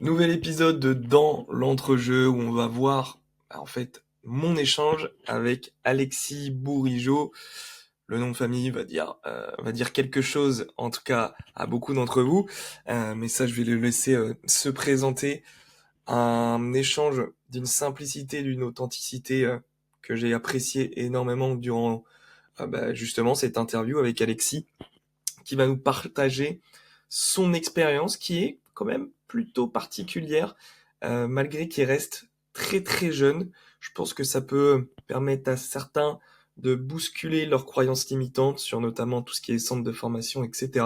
Nouvel épisode de Dans l'entrejeu où on va voir mon échange avec Alexis Bourigeaud. Le nom de famille va dire quelque chose, en tout cas à beaucoup d'entre vous. Mais ça, je vais le laisser se présenter. Un échange d'une simplicité, d'une authenticité que j'ai apprécié énormément durant justement cette interview avec Alexis, qui va nous partager son expérience qui est quand même plutôt particulière, malgré qu'il reste très très jeune. Je pense que ça peut permettre à certains de bousculer leurs croyances limitantes sur notamment tout ce qui est centre de formation, etc.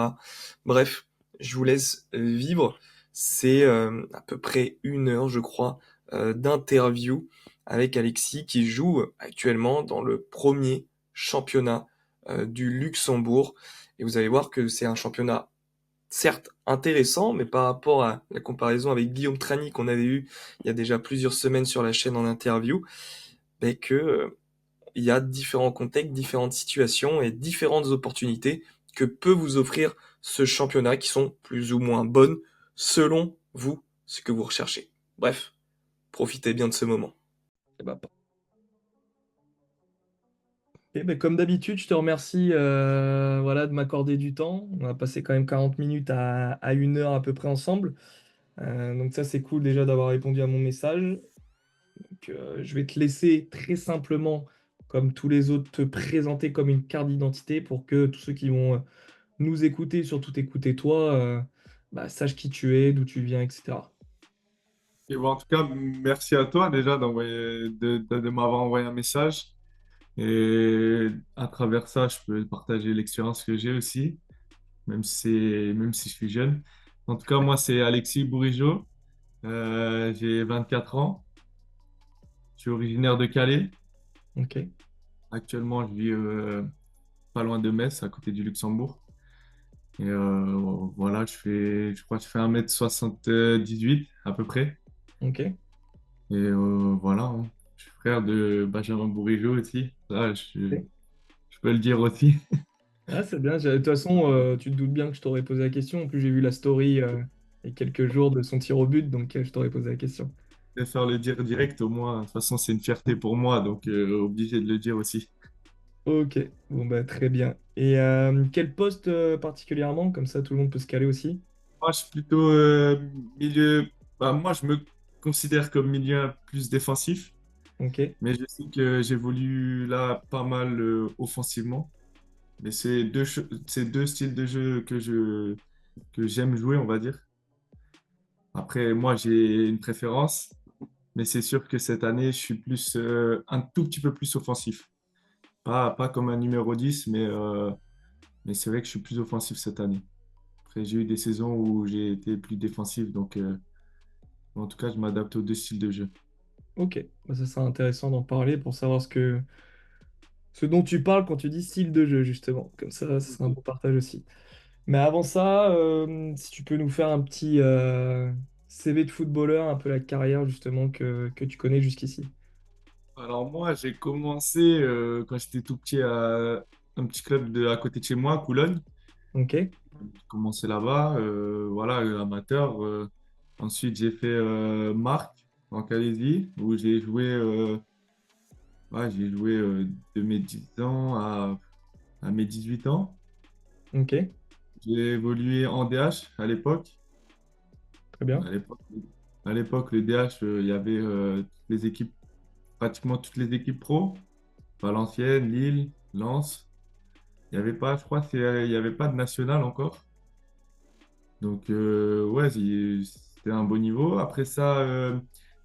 Bref, je vous laisse vivre. C'est à peu près 1 heure, je crois, d'interview avec Alexis qui joue actuellement dans le premier championnat du Luxembourg. Et vous allez voir que c'est un championnat certes intéressant, mais par rapport à la comparaison avec Guillaume Trani qu'on avait eu il y a déjà plusieurs semaines sur la chaîne en interview, il y a différents contextes, différentes situations et différentes opportunités que peut vous offrir ce championnat qui sont plus ou moins bonnes selon vous, ce que vous recherchez. Bref, profitez bien de ce moment. Eh ben, Ok, ben, comme d'habitude, je te remercie voilà, de m'accorder du temps. On a passé quand même 40 minutes à 1 heure à peu près ensemble. Donc ça, c'est cool déjà d'avoir répondu à mon message. Donc, je vais te laisser très simplement, comme tous les autres, te présenter comme une carte d'identité pour que tous ceux qui vont nous écouter, surtout t'écouter toi, sachent qui tu es, d'où tu viens, etc. Et bon, en tout cas, merci à toi déjà de m'avoir envoyé un message. Et à travers ça, je peux partager l'expérience que j'ai aussi, même si je suis jeune. En tout cas, moi, c'est Alexis Bourigeaud. J'ai 24 ans. Je suis originaire de Calais. Ok, Actuellement, je vis pas loin de Metz, à côté du Luxembourg. Et voilà, je crois que je fais 1m78 à peu près. ok. Et voilà, hein. Je suis frère de Benjamin Bourigeaud aussi. Ça, je peux le dire aussi. Ah, c'est bien. De toute façon, tu te doutes bien que je t'aurais posé la question. En plus, j'ai vu la story il y a quelques jours de son tir au but, donc je t'aurais posé la question. Je préfère le dire direct, au moins. De toute façon, c'est une fierté pour moi, donc obligé de le dire aussi. Ok, bon bah très bien. Et quel poste particulièrement, comme ça tout le monde peut se caler aussi. Moi, je suis plutôt milieu. Bah, moi, je me considère comme milieu plus défensif, Ok, mais je sais que j'évolue là pas mal offensivement. Mais c'est deux styles de jeu que j'aime jouer, on va dire. Après, moi, j'ai une préférence. Mais c'est sûr que cette année, je suis plus, un tout petit peu plus offensif. Pas comme un numéro 10, mais c'est vrai que je suis plus offensif cette année. Après, j'ai eu des saisons où j'ai été plus défensif, donc en tout cas, je m'adapte aux deux styles de jeu. ok. Bah, ça sera intéressant d'en parler pour savoir ce dont tu parles quand tu dis style de jeu, justement. Comme ça sera un Ok. bon partage aussi. Mais avant ça, si tu peux nous faire un petit CV de footballeur, un peu la carrière justement que tu connais jusqu'ici. Alors moi, j'ai commencé quand j'étais tout petit à un petit club à côté de chez moi, à Coulonne. Ok, J'ai commencé là-bas, voilà, amateur. Ensuite, j'ai fait Marc en Calaisie, où j'ai joué de mes 10 ans à mes 18 ans. ok, J'ai évolué en DH à l'époque. très bien. À l'époque, à l'époque, le DH, il y avait pratiquement toutes les équipes pro. Valenciennes, Lille, Lens. Il n'y avait pas, je crois, il y avait pas de national encore. Donc, ouais, c'était un beau niveau. Après ça,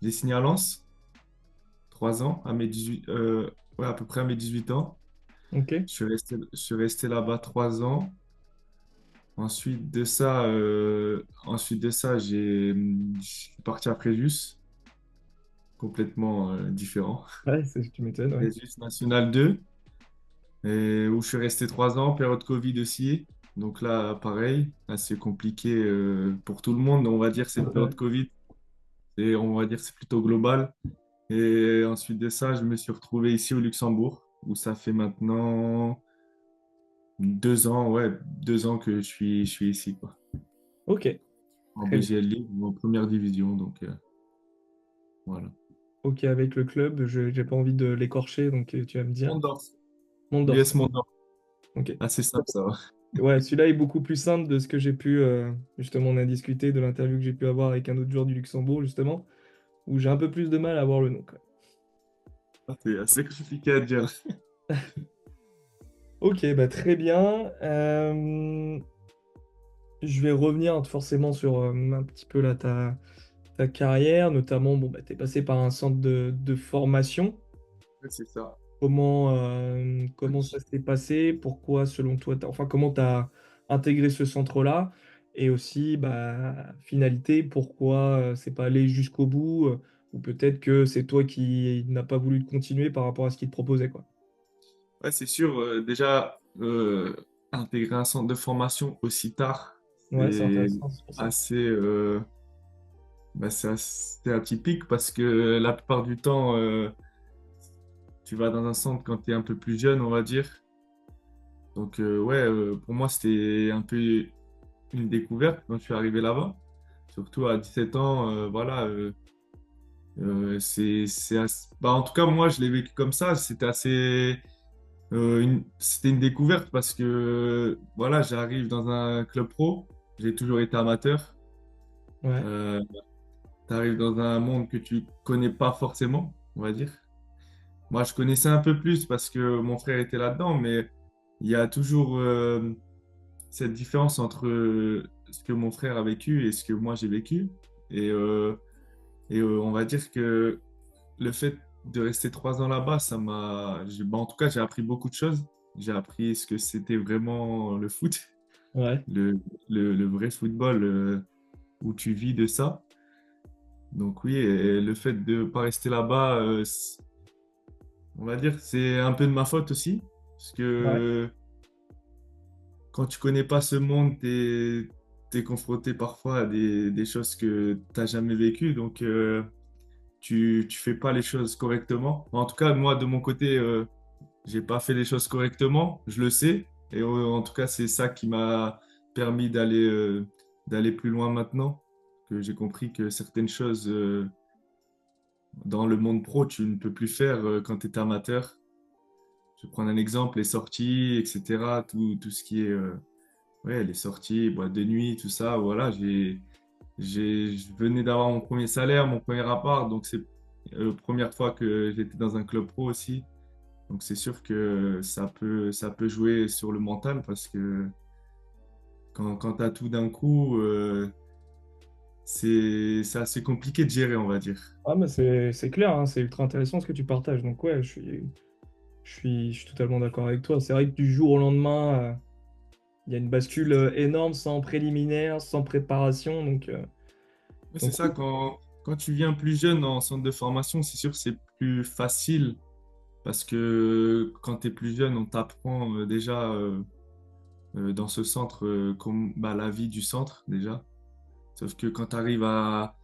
j'ai signé à Lens, 3 ans, à mes 18, ouais, à peu près à mes 18 ans. Ok, Je suis resté là-bas 3 ans. Ensuite de ça, je suis parti à Fréjus, complètement différent. ouais, tu m'étonnes, ouais. Fréjus National 2, et où je suis resté 3 ans, période Covid aussi. Donc là, pareil, là, c'est compliqué pour tout le monde. On va dire cette période Ouais. Covid, et on va dire c'est plutôt global. Et ensuite de ça, je me suis retrouvé ici au Luxembourg, où ça fait maintenant 2 ans, ouais, 2 ans que je suis ici, quoi. Ok. en Très bien. BGL League ou en première division. Donc voilà. Ok, avec le club, je j'ai pas envie de l'écorcher, donc tu vas me dire. Mondorf. Mondorf. L'US Mondorf. Ok. Assez simple, ça va. Ouais, celui-là est beaucoup plus simple de ce que j'ai pu, justement, on a discuté de l'interview que j'ai pu avoir avec un autre joueur du Luxembourg, justement, où j'ai un peu plus de mal à avoir le nom, quoi. C'est assez compliqué à dire. Ok, bah très bien. Je vais revenir forcément sur un petit peu là, ta carrière, notamment, bon, bah, tu es passé par un centre de formation. Ouais, c'est ça. Comment ça s'est passé? Pourquoi, selon toi, enfin, comment tu as intégré ce centre-là? Et aussi, bah, finalité, pourquoi c'est pas allé jusqu'au bout? Ou peut-être que c'est toi qui n'as pas voulu continuer par rapport à ce qu'il te proposait, quoi. Ouais, c'est sûr. Déjà, intégrer un centre de formation aussi tard, Ouais, c'est c'est intéressant, c'est pour ça. assez, c'est assez atypique parce que la plupart du temps, tu vas dans un centre quand tu es un peu plus jeune, on va dire. Donc, ouais, pour moi, c'était un peu une découverte quand je suis arrivé là-bas. Surtout à 17 ans, voilà. En tout cas, moi, je l'ai vécu comme ça. C'était assez. C'était une découverte parce que, voilà, j'arrive dans un club pro. J'ai toujours été amateur. Ouais, Euh, Tu arrives dans un monde que tu connais pas forcément, on va dire. Moi, je connaissais un peu plus parce que mon frère était là-dedans, mais il y a toujours cette différence entre ce que mon frère a vécu et ce que moi j'ai vécu. Et, on va dire que le fait de rester 3 ans là-bas, en tout cas, j'ai appris beaucoup de choses. J'ai appris ce que c'était vraiment le foot, ouais, le, le vrai football où tu vis de ça. Donc oui, et le fait de ne pas rester là-bas, on va dire, c'est un peu de ma faute aussi. Parce ouais, que quand tu connais pas ce monde, tu es confronté parfois à des choses que tu n'as jamais vécues. Donc, tu fais pas les choses correctement. En tout cas, moi, de mon côté, j'ai pas fait les choses correctement. Je le sais. Et en tout cas, c'est ça qui m'a permis d'aller plus loin maintenant. Que j'ai compris que certaines choses dans le monde pro, tu ne peux plus faire quand tu es amateur. Je vais prendre un exemple, les sorties, etc. Tout ce qui est ouais, les sorties, boîte de nuit, tout ça. Voilà, je venais d'avoir mon premier salaire, mon premier appart, donc c'est la première fois que j'étais dans un club pro aussi. Donc c'est sûr que ça peut jouer sur le mental parce que quand tu as tout d'un coup, c'est assez compliqué de gérer, on va dire. ah, mais c'est clair, hein, c'est ultra intéressant ce que tu partages. Donc, ouais, je suis totalement d'accord avec toi. C'est vrai que du jour au lendemain, il y a une bascule énorme, sans préliminaire, sans préparation. Ouais, c'est Donc ça, oui, quand tu viens plus jeune en centre de formation, c'est sûr que c'est plus facile parce que quand tu es plus jeune, on t'apprend déjà dans ce centre la vie du centre déjà. Sauf que quand tu arrives à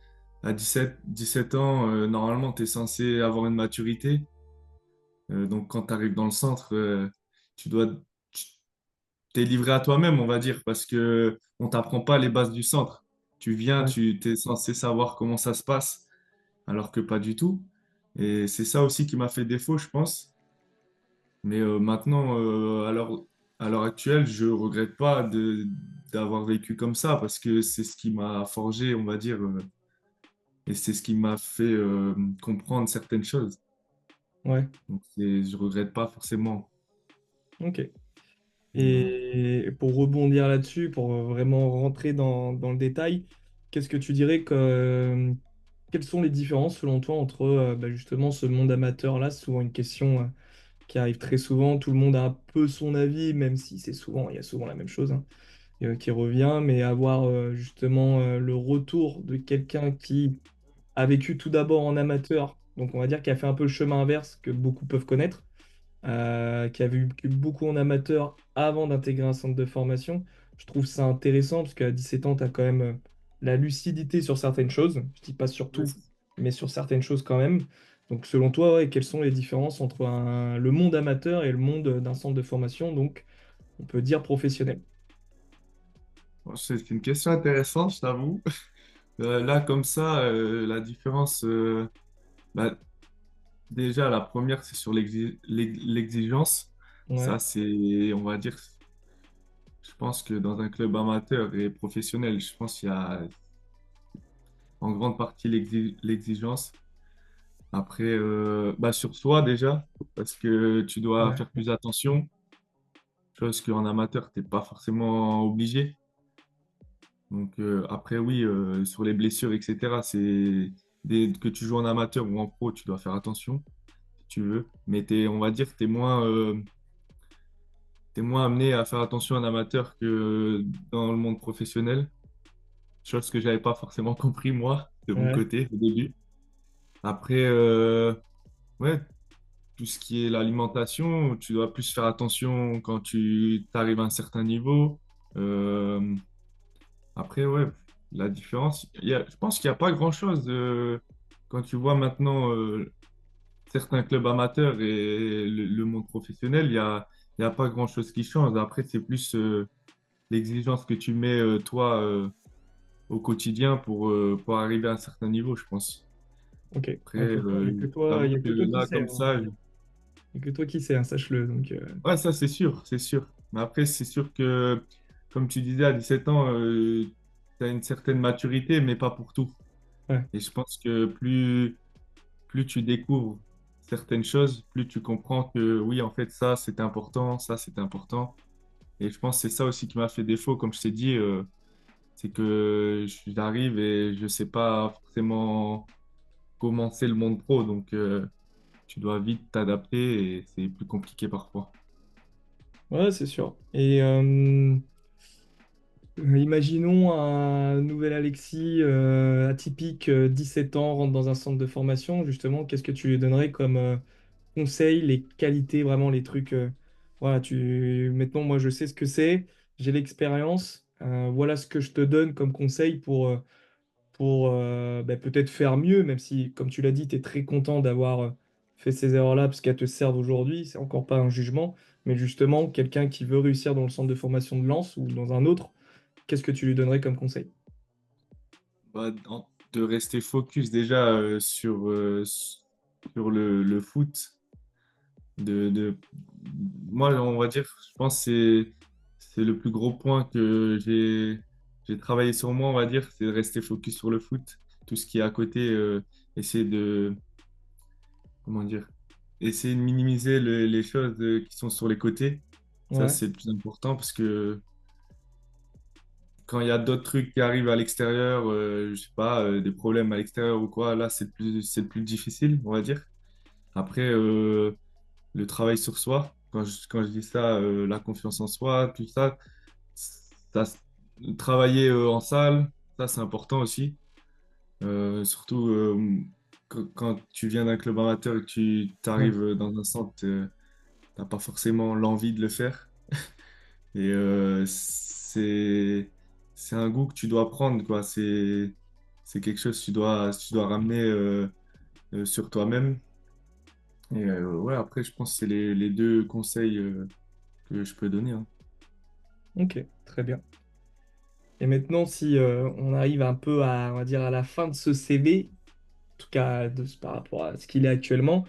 17 ans, normalement, tu es censé avoir une maturité. Donc, quand tu arrives dans le centre, tu dois, tu t'es livré à toi-même, on va dire, parce que on t'apprend pas les bases du centre. Tu viens, ouais, tu es censé savoir comment ça se passe, alors que pas du tout. Et c'est ça aussi qui m'a fait défaut, je pense. Mais maintenant, à l'heure actuelle, je regrette pas d'avoir vécu comme ça, parce que c'est ce qui m'a forgé, on va dire, et c'est ce qui m'a fait comprendre certaines choses. ouais, Donc, je regrette pas forcément. ok. Voilà. Et pour rebondir là-dessus, pour vraiment rentrer dans le détail, qu'est-ce que tu dirais quelles sont les différences selon toi entre bah, justement ce monde amateur-là? C'est souvent une question qui arrive très souvent. Tout le monde a un peu son avis, même si il y a souvent la même chose, hein, qui revient, mais avoir justement le retour de quelqu'un qui a vécu tout d'abord en amateur, donc on va dire qui a fait un peu le chemin inverse que beaucoup peuvent connaître, qui a vécu beaucoup en amateur avant d'intégrer un centre de formation. Je trouve ça intéressant parce qu'à 17 ans, tu as quand même la lucidité sur certaines choses. Je dis pas sur Ouais, tout, mais sur certaines choses quand même. Donc selon toi, ouais, quelles sont les différences entre le monde amateur et le monde d'un centre de formation, donc on peut dire professionnel? c'est une question intéressante, je t'avoue. Là, comme ça, la différence, bah, déjà, la première, c'est sur l'exigence. Ouais, Ça, c'est, on va dire, je pense que dans un club amateur et professionnel, je pense qu'il y a en grande partie l'exigence. Après, bah, sur soi déjà, parce que tu dois ouais, faire plus attention, chose qu'en amateur, t'es pas forcément obligé. Donc après, oui, sur les blessures, etc., que tu joues en amateur ou en pro, tu dois faire attention si tu veux. Mais on va dire, t'es moins amené à faire attention en amateur que dans le monde professionnel. Chose que j'avais pas forcément compris, moi, de mon ouais. côté, au début. Après, ouais, tout ce qui est l'alimentation, tu dois plus faire attention quand tu arrives à un certain niveau. Euh, Après, ouais, la différence, je pense qu'il n'y a pas grand-chose. Quand tu vois maintenant certains clubs amateurs et le monde professionnel, il y a pas grand-chose qui change. Après, c'est plus l'exigence que tu mets, toi, au quotidien pour arriver à un certain niveau, je pense. Ok. Après, Ouais, de toute façon, il j'avoue y a que que toi qui là, sais, comme hein. ça, Il y a que toi qui sais, hein, sache-le. Donc, ouais, ça, c'est sûr, c'est sûr. Mais après, c'est sûr que, comme tu disais, à 17 ans, tu as une certaine maturité, mais pas pour tout. ouais. Et je pense que plus tu découvres certaines choses, plus tu comprends que oui, en fait, ça, c'est important. Et je pense que c'est ça aussi qui m'a fait défaut, comme je t'ai dit, c'est que j'arrive et je sais pas forcément comment c'est le monde pro. Donc, tu dois vite t'adapter et c'est plus compliqué parfois. Ouais, c'est sûr. Et imaginons un nouvel Alexis atypique, 17 ans, rentre dans un centre de formation. Justement, qu'est-ce que tu lui donnerais comme conseil, les qualités, vraiment les trucs. Voilà, maintenant, moi, je sais ce que c'est, j'ai l'expérience. Voilà ce que je te donne comme conseil pour bah, peut-être faire mieux, même si, comme tu l'as dit, tu es très content d'avoir fait ces erreurs-là parce qu'elles te servent aujourd'hui. C'est encore pas un jugement, mais justement, quelqu'un qui veut réussir dans le centre de formation de Lens ou dans un autre, qu'est-ce que tu lui donnerais comme conseil? Bah, de rester focus déjà sur le foot. De... Moi, on va dire, je pense que c'est le plus gros point que j'ai travaillé sur moi, on va dire, c'est de rester focus sur le foot. Tout ce qui est à côté, essayer de, comment dire, essayer de minimiser les choses qui sont sur les côtés. Ça, Ouais, c'est le plus important parce que quand il y a d'autres trucs qui arrivent à l'extérieur, je sais pas, des problèmes à l'extérieur ou quoi, là, c'est le plus difficile, on va dire. Après, le travail sur soi, quand je dis ça, la confiance en soi, tout ça, ça travailler en salle, ça, c'est important aussi. Surtout quand tu viens d'un club amateur et que tu ouais. arrives dans un centre, t'as pas forcément l'envie de le faire. Et c'est un goût que tu dois prendre, quoi. C'est quelque chose que tu dois ramener sur toi-même. Et ouais, après, je pense que c'est les deux conseils que je peux donner, hein. Ok, très bien. Et maintenant, si on arrive un peu à, on va dire, à la fin de ce CV, en tout cas par rapport à ce qu'il est actuellement,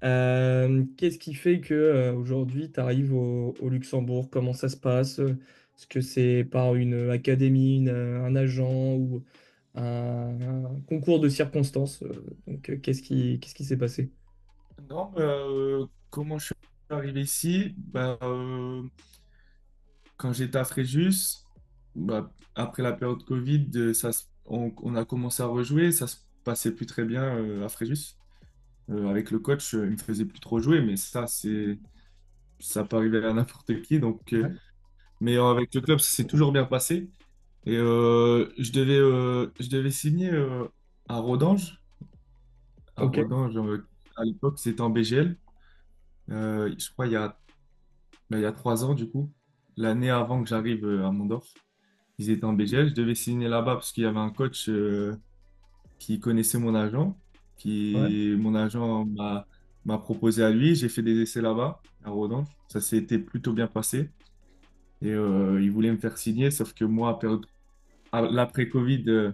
qu'est-ce qui fait que aujourd'hui tu arrives au Luxembourg? Comment ça se passe? Est-ce que c'est par une académie, un agent ou un concours de circonstances? Donc, qu'est-ce qui s'est passé? Non, comment je suis arrivé ici? Quand j'étais à Fréjus, après la période Covid, on a commencé à rejouer. Ça se passait plus très bien à Fréjus. Avec le coach, il me faisait plus trop jouer, mais ça peut arriver à n'importe qui. Donc, Ouais. mais avec le club, ça s'est toujours bien passé. Et je devais signer à Rodange. À Ok, Rodange, à l'époque, c'était en BGL. Je crois il y a 3 ans, du coup. L'année avant que j'arrive à Mondorf. Ils étaient en BGL. Je devais signer là-bas parce qu'il y avait un coach qui connaissait mon agent. ouais, Mon agent m'a proposé à lui. J'ai fait des essais là-bas, à Rodange. Ça s'était plutôt bien passé. Et il voulait me faire signer, sauf que moi, l'après-Covid,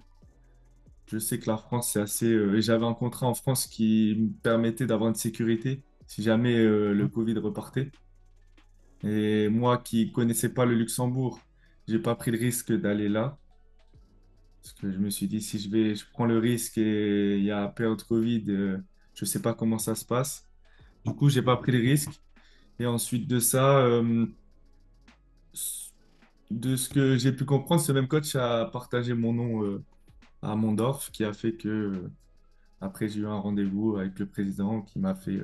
je sais que la France, c'est assez. Et j'avais un contrat en France qui me permettait d'avoir une sécurité si jamais le Covid repartait. Et moi qui connaissais pas le Luxembourg, j'ai pas pris le risque d'aller là. Parce que je me suis dit, si je prends le risque et il y a période Covid, je sais pas comment ça se passe. Du coup, j'ai pas pris le risque. Et ensuite de ça, de ce que j'ai pu comprendre, ce même coach a partagé mon nom à Mondorf, qui a fait que après j'ai eu un rendez-vous avec le président qui m'a fait.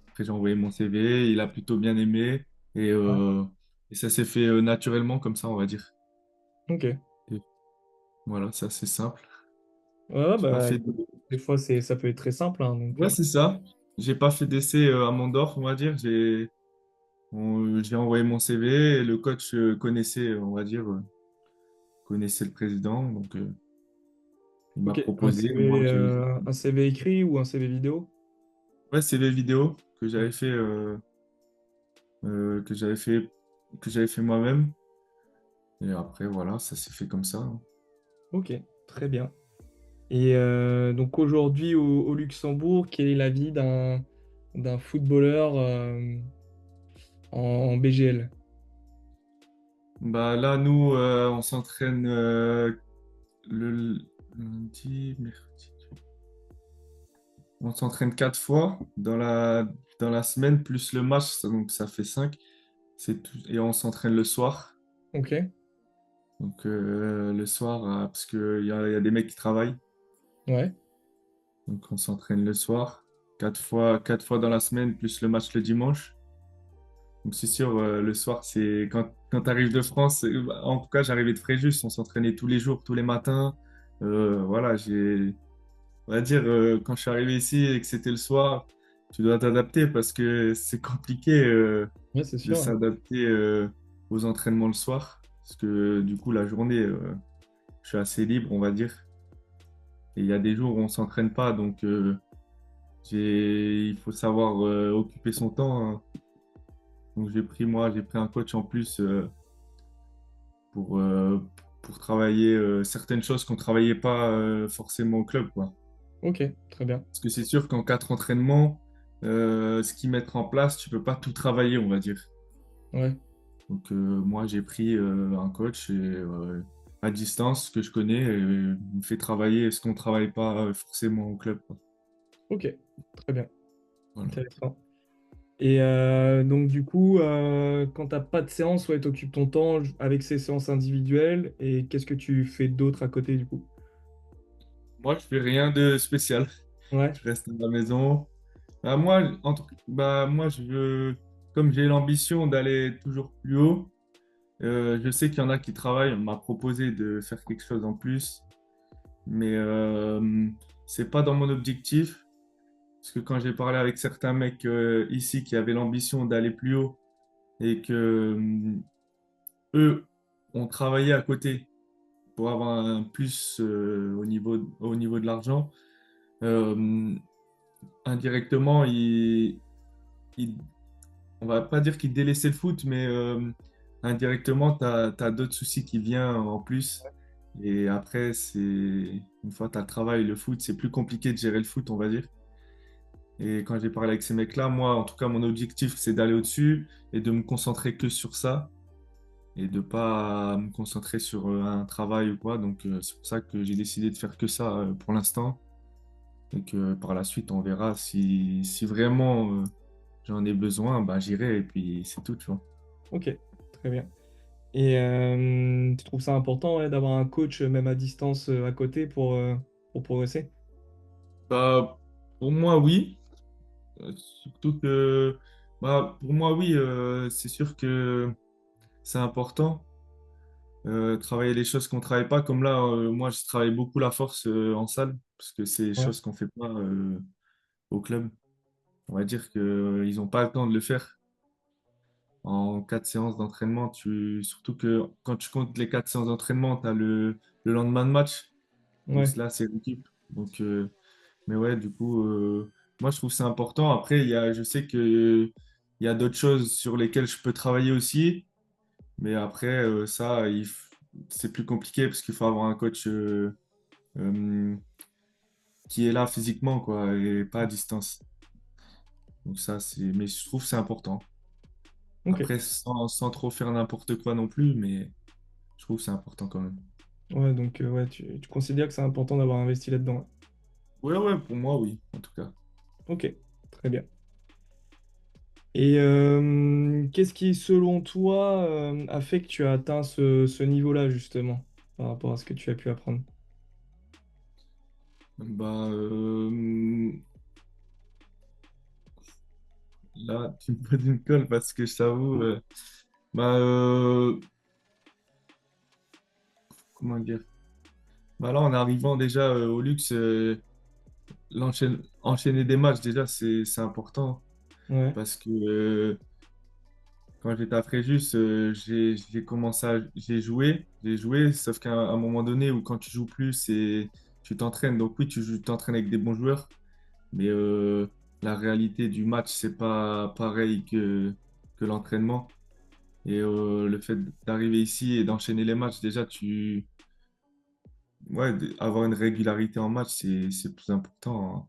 Après j'ai envoyé mon CV, il a plutôt bien aimé et, Ouais. euh, et ça s'est fait naturellement comme ça, on va dire. Ok. Et voilà, c'est assez simple. Ouais, ouais, J'ai pas bah fait écoute, des fois ça peut être très simple, hein, donc Ouais, c'est ça. J'ai pas fait d'essai à Mondorf, on va dire. J'ai envoyé mon CV et le coach connaissait, on va dire, connaissait le président. Donc, il m'a ok. Un proposé. CV, Moi, un CV écrit ou un CV vidéo? ouais, CV vidéo que j'avais fait, que j'avais fait moi-même. Et après, voilà, ça s'est fait comme ça, hein. Ok, très bien. Et donc aujourd'hui au Luxembourg, quelle est la vie d'un footballeur en BGL? Bah, là, nous, on s'entraîne le lundi, mercredi. On s'entraîne 4 fois dans la semaine, plus le match, donc ça fait 5. C'est tout. Et on s'entraîne le soir. Ok, Donc le soir, parce qu'il y a des mecs qui travaillent. ouais, Donc on s'entraîne le soir. 4 fois dans la semaine, plus le match le dimanche. Donc c'est sûr, le soir, c'est quand tu arrives de France, en tout cas j'arrivais de Fréjus, on s'entraînait tous les jours, tous les matins. Voilà, on va dire, quand je suis arrivé ici et que c'était le soir, tu dois t'adapter parce que c'est compliqué ouais, c'est de sûr. Ouais. s'adapter aux entraînements le soir. Parce que du coup, la journée, je suis assez libre, on va dire. Et il y a des jours où on s'entraîne pas, donc il faut savoir occuper son temps, hein. Donc j'ai pris un coach en plus pour, euh, pour travailler certaines choses qu'on travaillait pas forcément au club, quoi. Ok, très bien. Parce que c'est sûr qu'en 4 entraînements, ce qu'ils mettent en place, tu peux pas tout travailler, on va dire. Ouais, Donc moi, j'ai pris un coach à distance que je connais et il me fait travailler ce qu'on travaille pas forcément au club, quoi. ok, très bien, Voilà. intéressant. Et donc du coup, quand t'as pas de séance, ouais, t'occupes ton temps avec ces séances individuelles. Et qu'est-ce que tu fais d'autre à côté du coup? Moi, je fais rien de spécial. Ouais, Je reste à la maison. Moi, comme j'ai l'ambition d'aller toujours plus haut, je sais qu'il y en a qui travaillent. On m'a proposé de faire quelque chose en plus, mais c'est pas dans mon objectif. Parce que quand j'ai parlé avec certains mecs ici qui avaient l'ambition d'aller plus haut et que eux ont travaillé à côté pour avoir un plus au niveau de l'argent, euh, indirectement, ils- on va pas dire qu'ils délaissaient le foot, mais indirectement, tu as, d'autres soucis qui viennent en plus. Et après, une fois que tu as le travail, le foot, c'est plus compliqué de gérer le foot, on va dire. Et quand j'ai parlé avec ces mecs-là, moi, en tout cas, mon objectif, c'est d'aller au-dessus et de me concentrer que sur ça et de pas me concentrer sur un travail ou quoi. Donc, c'est pour ça que j'ai décidé de faire que ça pour l'instant et que par la suite, on verra si vraiment j'en ai besoin, bah, j'irai et puis c'est tout, tu vois. ok, très bien. Et tu trouves ça important, ouais, d'avoir un coach même à distance à côté pour progresser? Bah, pour moi, oui. Surtout que, pour moi, oui, c'est sûr que c'est important. Travailler les choses qu'on ne travaille pas, comme là, moi, je travaille beaucoup la force en salle, parce que c'est des Ouais, choses qu'on ne fait pas au club. On va dire qu'ils n'ont pas le temps de le faire. En 4 séances d'entraînement, surtout que quand tu comptes les 4 séances d'entraînement, tu as le lendemain de match. Donc ouais, là, c'est l'équipe. Donc, mais ouais, du coup, moi, je trouve que c'est important. Après, je sais qu'il y a d'autres choses sur lesquelles je peux travailler aussi. Mais après, c'est plus compliqué parce qu'il faut avoir un coach euh, qui est là physiquement, quoi, et pas à distance. Donc ça, mais je trouve que c'est important. Ok. Après, sans trop faire n'importe quoi non plus, mais je trouve que c'est important quand même. Ouais, donc ouais, tu considères que c'est important d'avoir investi là-dedans. Ouais. Ouais, ouais, pour moi, oui, en tout cas. Ok, très bien. Et qu'est-ce qui, selon toi, a fait que tu as atteint ce niveau-là, justement, par rapport à ce que tu as pu apprendre? Bah, là, tu me poses une colle parce que je t'avoue, bah, comment dire? Bah là, en arrivant déjà au luxe, enchaîner des matchs, déjà, c'est important Ouais, parce que quand j'étais à Fréjus, j'ai joué, sauf qu'à un moment donné où quand tu joues plus, tu t'entraînes. Donc oui, t'entraînes avec des bons joueurs, mais la réalité du match, c'est pas pareil que l'entraînement. Et le fait d'arriver ici et d'enchaîner les matchs, déjà, ouais, avoir une régularité en match, c'est plus important, hein.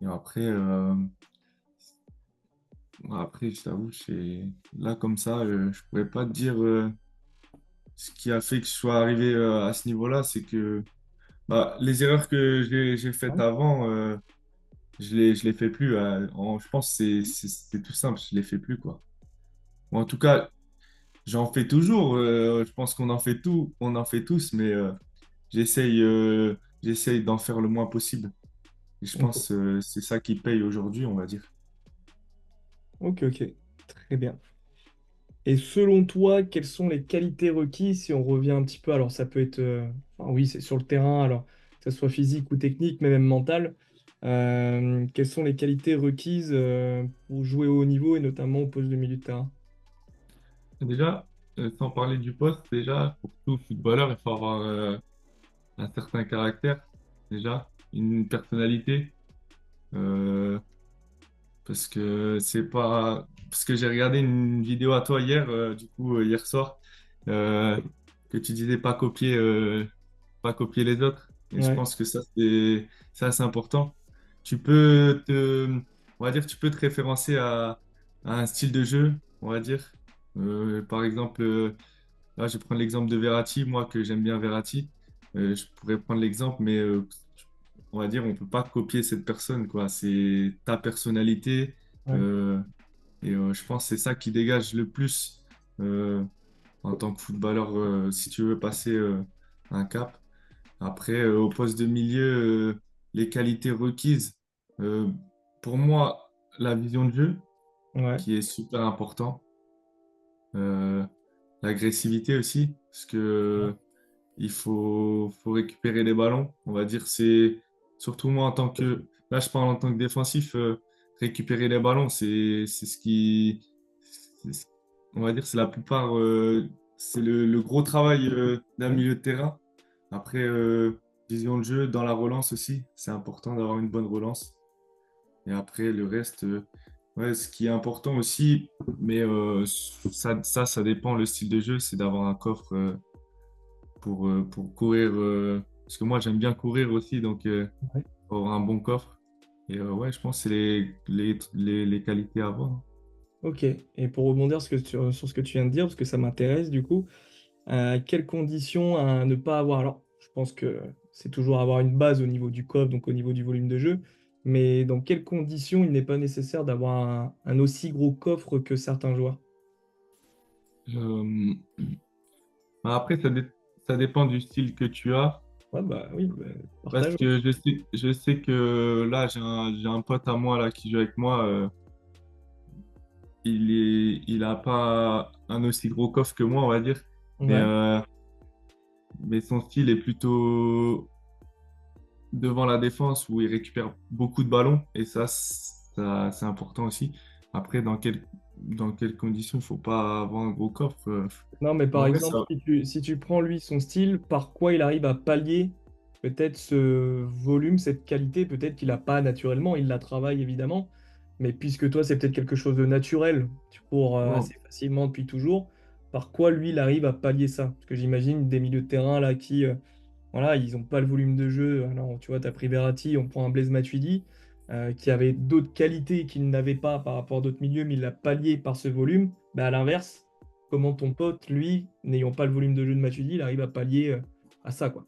Et après, je t'avoue, là, comme ça, je pourrais pas te dire ce qui a fait que je sois arrivé à ce niveau-là, c'est que bah, les erreurs que j'ai faites ouais, avant, je les fais plus. Je pense que c'est tout simple, je les fais plus, quoi. Ou en tout cas, j'en fais toujours. Je pense on en fait tous, mais j'essaye d'en faire le moins possible. Et je ok, pense c'est ça qui paye aujourd'hui, on va dire. ok, ok, très bien. Et selon toi, quelles sont les qualités requises si on revient un petit peu, alors ça peut être, enfin, oui, c'est sur le terrain, alors que ce soit physique ou technique, mais même mental, quelles sont les qualités requises pour jouer au haut niveau et notamment au poste de milieu de terrain? Déjà, sans parler du poste, déjà, pour tout footballeur, il faut avoir un certain caractère, déjà, une personnalité. Euh, Parce que c'est pas. Parce que j'ai regardé une vidéo à toi hier, hier soir, euh, que tu disais pas copier les autres. Et je Ouais, pense que ça, c'est important. On va dire, tu peux te référencer à un style de jeu, on va dire. Par exemple, là, je vais prendre l'exemple de Verratti, moi, que j'aime bien Verratti. Je pourrais prendre l'exemple, mais on va dire, on peut pas copier cette personne, quoi. C'est ta personnalité. ouais, euh, je pense que c'est ça qui dégage le plus euh, en tant que footballeur, si tu veux passer un cap. Après, au poste de milieu, les qualités requises. euh, pour moi, la vision de jeu, ouais, qui est super important. Euh, L'agressivité aussi, parce que faut récupérer les ballons. On va dire, surtout moi en tant que, là je parle en tant que défensif, récupérer les ballons, c'est ce qui, c'est ce- on va dire, c'est la plupart, c'est le gros travail d'un ouais. milieu de terrain. Après, vision de jeu dans la relance aussi, c'est important d'avoir une bonne relance. Et après, le reste, ouais, ce qui est important aussi, mais ça dépend le style de jeu, c'est d'avoir un coffre. Pour courir. Parce que moi, j'aime bien courir aussi, donc Ouais. faut avoir un bon coffre. Et ouais, je pense que c'est les qualités à avoir. Ok, et pour rebondir sur ce que tu viens de dire, parce que ça m'intéresse du coup, quelles conditions à ne pas avoir? Alors, je pense que c'est toujours avoir une base au niveau du coffre, donc au niveau du volume de jeu, mais dans quelles conditions il n'est pas nécessaire d'avoir un aussi gros coffre que certains joueurs? Euh, bah, après, ça dépend du style que tu as. Ouais, bah oui, bah, Parce partage. que je sais que là, j'ai un pote à moi là, qui joue avec moi. Il a pas un aussi gros coffre que moi, on va dire. Mais, Ouais, euh, mais son style est plutôt devant la défense où il récupère beaucoup de ballons et ça c'est important aussi. Après, dans quelles conditions il faut pas avoir un gros coffre. non, mais En par vrai, exemple, ça. si tu prends lui son style, par quoi il arrive à pallier peut-être ce volume, cette qualité, peut-être qu'il n'a pas naturellement, il la travaille évidemment, mais puisque toi, c'est peut-être quelque chose de naturel, tu cours Non, assez facilement depuis toujours, par quoi lui, il arrive à pallier ça? Parce que j'imagine des milieux de terrain là qui voilà, ils n'ont pas le volume de jeu. Alors, tu vois, tu as pris Verratti, on prend un Blaise Matuidi, qui avait d'autres qualités qu'il n'avait pas par rapport à d'autres milieux, mais il l'a pallié par ce volume. Bah, à l'inverse, comment ton pote, lui, n'ayant pas le volume de jeu de Matuidi, il arrive à pallier à ça, quoi.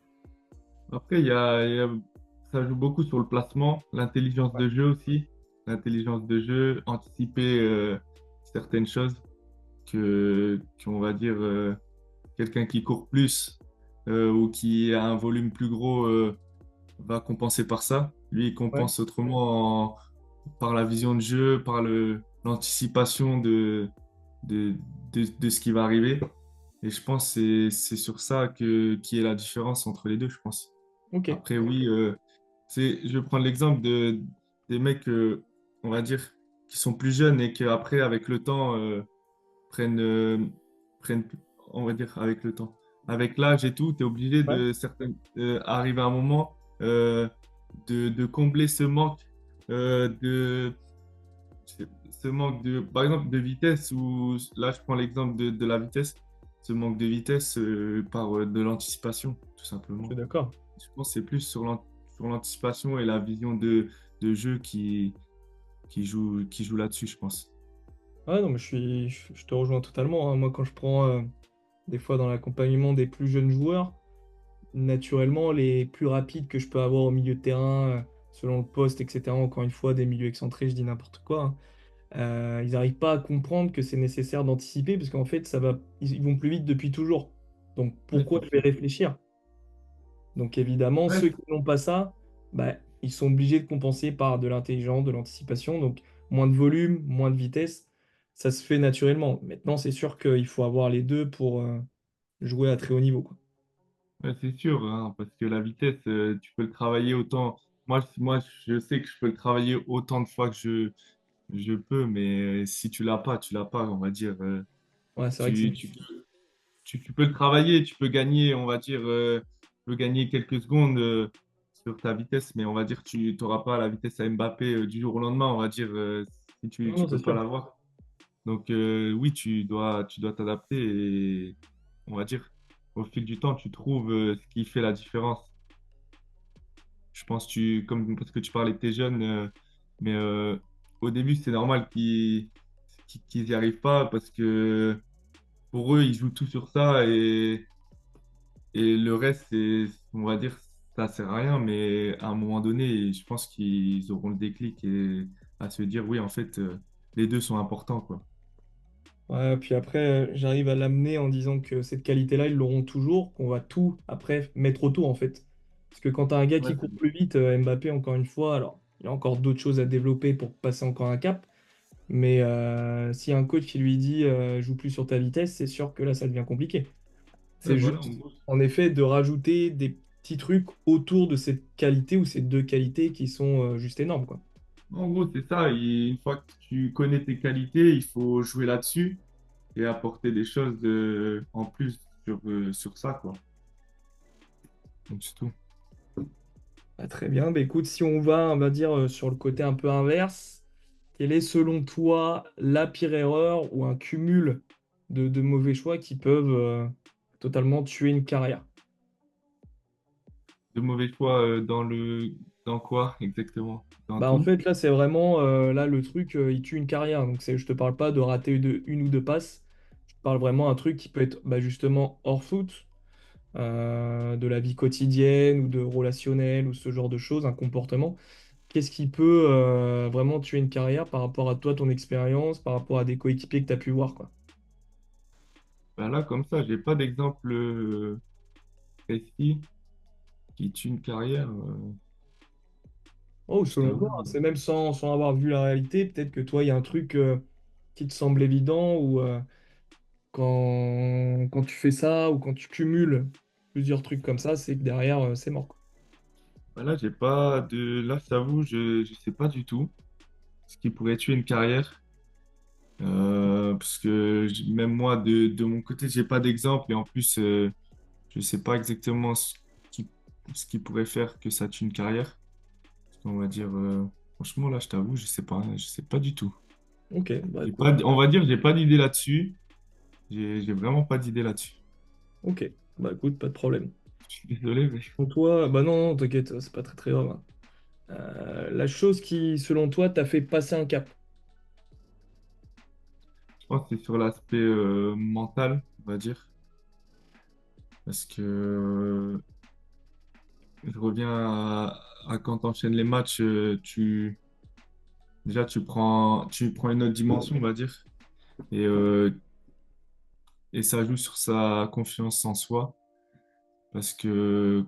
Après, ça joue beaucoup sur le placement, l'intelligence de jeu aussi. L'intelligence de jeu, anticiper certaines choses qu'on va dire, quelqu'un qui court plus ou qui a un volume plus gros va compenser par ça. Lui, il Ouais. compense autrement par la vision de jeu, par l'anticipation de, de ce qui va arriver. Et je pense que c'est sur ça qui est la différence entre les deux, je pense. Ok. Après, oui, je vais prendre l'exemple des mecs, on va dire, qui sont plus jeunes et qui après, avec le temps, prennent, prennent, on va dire, avec le temps. Avec l'âge et tout, tu es obligé Ouais. arriver à un moment de combler ce manque de par exemple, de vitesse, ou là, je prends l'exemple de la vitesse, ce manque de vitesse par de l'anticipation, tout Je suis simplement. d'accord. Je pense que c'est plus sur l'anticipation et la vision de jeu qui joue là-dessus, je pense. Ouais, non, mais je te rejoins totalement, hein. Moi, quand je prends des fois dans l'accompagnement des plus jeunes joueurs, naturellement, les plus rapides que je peux avoir au milieu de terrain, selon le poste, etc., encore une fois, des milieux excentrés, je dis n'importe quoi, hein, ils n'arrivent pas à comprendre que c'est nécessaire d'anticiper parce qu'en fait, ils vont plus vite depuis toujours. Donc, Ouais, pourquoi c'est je vais sûr. réfléchir? Donc, évidemment, Ouais, ceux qui n'ont pas ça, bah, ils sont obligés de compenser par de l'intelligence, de l'anticipation. Donc, moins de volume, moins de vitesse, ça se fait naturellement. Maintenant, c'est sûr qu'il faut avoir les deux pour jouer à très haut niveau, quoi. ouais, c'est sûr, hein, parce que la vitesse, tu peux le travailler autant. Moi, je sais que je peux le travailler autant de fois que je peux, mais si tu l'as pas, tu l'as pas, on va dire. Ouais, c'est vrai que c'est Tu, tu, difficile. tu peux le travailler, tu peux gagner, on va dire, tu peux gagner quelques secondes sur ta vitesse, mais on va dire tu n'auras pas la vitesse à Mbappé du jour au lendemain, on va dire, si Non, tu non, c'est peux pas sûr. l'avoir. Donc oui, tu dois t'adapter et on va dire, au fil du temps, tu trouves ce qui fait la différence. Je pense parce que tu parlais de tes jeunes, mais au début, c'est normal qu'ils y arrivent pas parce que pour eux, ils jouent tout sur ça et le reste, on va dire, ça sert à rien, mais à un moment donné, je pense qu'ils auront le déclic et à se dire, oui, en fait, les deux sont importants, quoi. Ouais, puis après, j'arrive à l'amener en disant que cette qualité-là, ils l'auront toujours, qu'on va tout, après, mettre autour, en fait. Parce que quand tu as un gars Ouais, qui court plus vite, Mbappé, encore une fois, alors, il a encore d'autres choses à développer pour passer encore un cap. Mais s'il y a un coach qui lui dit joue plus sur ta vitesse, c'est sûr que là, ça devient compliqué. ouais, C'est voilà, en juste, gros. en effet, de rajouter des petits trucs autour de cette qualité ou ces deux qualités qui sont juste énormes, quoi. En gros, c'est ça. Et une fois que tu connais tes qualités, il faut jouer là-dessus et apporter des choses en plus sur ça, quoi. Donc, c'est tout. Bah, très bien. Bah, écoute, si on va dire, sur le côté un peu inverse, quelle est selon toi la pire erreur ou un cumul de mauvais choix qui peuvent totalement tuer une carrière? De mauvais choix dans quoi exactement? Dans Bah, en tout? fait, là, c'est vraiment là, le truc, il tue une carrière. Donc, je te parle pas de rater une ou deux passes. Je te parle vraiment un truc qui peut être bah, justement hors foot, de la vie quotidienne ou de relationnel ou ce genre de choses, un comportement. Qu'est-ce qui peut vraiment tuer une carrière par rapport à toi, ton expérience, par rapport à des coéquipiers que tu as pu voir, quoi. Ben là, comme ça, j'ai pas d'exemple précis qui tue une carrière. Oh, Je selon toi, hein, t'avoue. c'est même sans avoir vu la réalité, peut-être que toi, il y a un truc qui te semble évident ou quand tu fais ça ou quand tu cumules plusieurs trucs comme ça, c'est que derrière, c'est mort, quoi. Ben là, j'ai pas de. Là, je t'avoue, je sais pas du tout ce qui pourrait tuer une carrière. Parce que même moi, de mon côté, j'ai pas d'exemple et en plus, je sais pas exactement qui, ce qui pourrait faire que ça tue une carrière. On va dire, franchement, là, je t'avoue, je sais pas du tout. Ok, bah J'ai écoute, pas, on va dire, j'ai pas d'idée là-dessus. J'ai vraiment pas d'idée là-dessus. ok, bah écoute, pas de problème. Je suis désolé, mais je Selon toi, bah non, non, t'inquiète, c'est pas très très grave, hein. La chose qui, selon toi, t'a fait passer un cap. pense que c'est sur l'aspect mental, on va dire. Parce que je reviens à quand tu enchaînes les matchs, déjà tu prends une autre dimension, on va dire. Et, et ça joue sur sa confiance en soi. Parce que,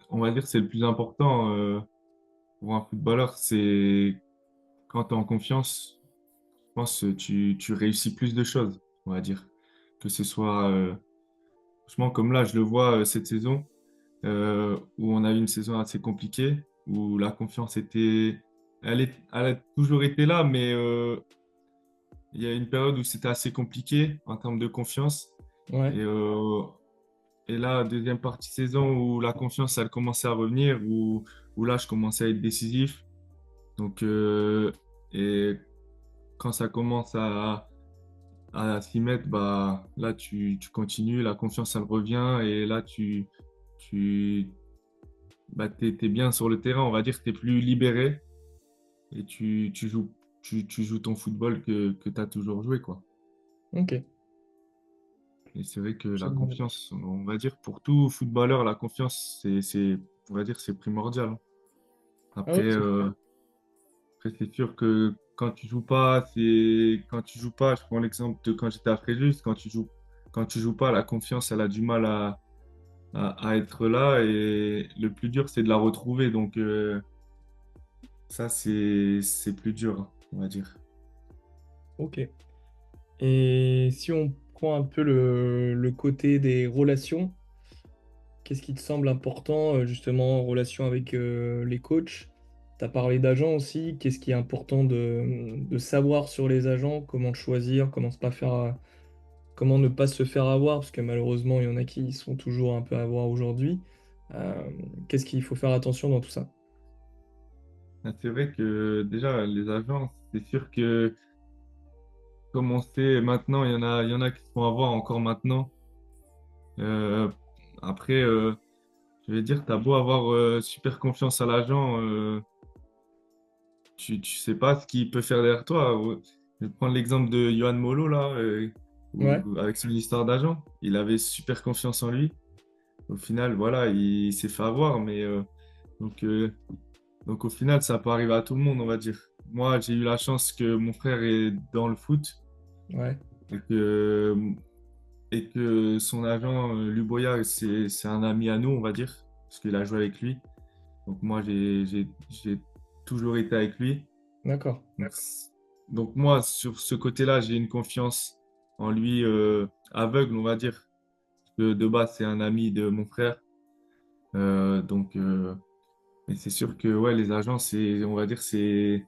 on va dire, c'est le plus important pour un footballeur, c'est quand tu es en confiance, je pense que tu réussis plus de choses, on va dire. Que ce soit, franchement, comme là, je le vois cette saison, où on a eu une saison assez compliquée, où la confiance était, elle a toujours été là, mais il y a une période où c'était assez compliqué en termes de confiance. Ouais, Et, et là, deuxième partie de saison où la confiance, elle commençait à revenir, où là, je commençais à être décisif. Donc, et quand ça commence à s'y mettre, bah, là, tu continues, la confiance, elle revient, et là, tu, bah, t'es bien sur le terrain, on va dire, t'es plus libéré, et tu joues ton football que tu as toujours joué, quoi. ok. Et c'est vrai que la Absolument. confiance, on va dire, pour tout footballeur, la confiance, on va dire, c'est primordial, hein. Ah ouais, Après, après, c'est sûr que quand tu joues pas, je prends l'exemple de quand j'étais à Fréjus, quand tu joues pas, la confiance, elle a du mal à être là, et le plus dur, c'est de la retrouver. Donc, ça, c'est plus dur, hein, on va dire. ok. Et si on prend un peu le côté des relations, qu'est-ce qui te semble important justement en relation avec les coachs? Tu as parlé d'agents aussi. Qu'est-ce qui est important de savoir sur les agents? Comment choisir? Comment ne pas se faire avoir? Parce que malheureusement, il y en a qui sont toujours un peu à avoir aujourd'hui. Euh, Qu'est-ce qu'il faut faire attention dans tout ça? Ah, c'est vrai que déjà, les agences, c'est sûr que, comme on sait maintenant, il y en a qui se font avoir encore maintenant. Euh, après, je vais dire, tu as beau avoir super confiance à l'agent, tu sais pas ce qu'il peut faire derrière toi. Je vais prendre l'exemple de Yohan Molo, là, Ouais, avec son histoire d'agent. Il avait super confiance en lui. Au final, voilà, il s'est fait avoir, mais donc, euh, donc au final, ça peut arriver à tout le monde, on va dire. Moi, j'ai eu la chance que mon frère est dans le foot, ouais, et que, et que son agent, Luboya, c'est un ami à nous, on va dire, parce qu'il a joué avec lui. Donc moi, j'ai toujours été avec lui. d'accord. Donc, moi, sur ce côté-là, j'ai une confiance en lui aveugle, on va dire. De base, c'est un ami de mon frère. Donc, mais c'est sûr que ouais, les agents, on va dire, c'est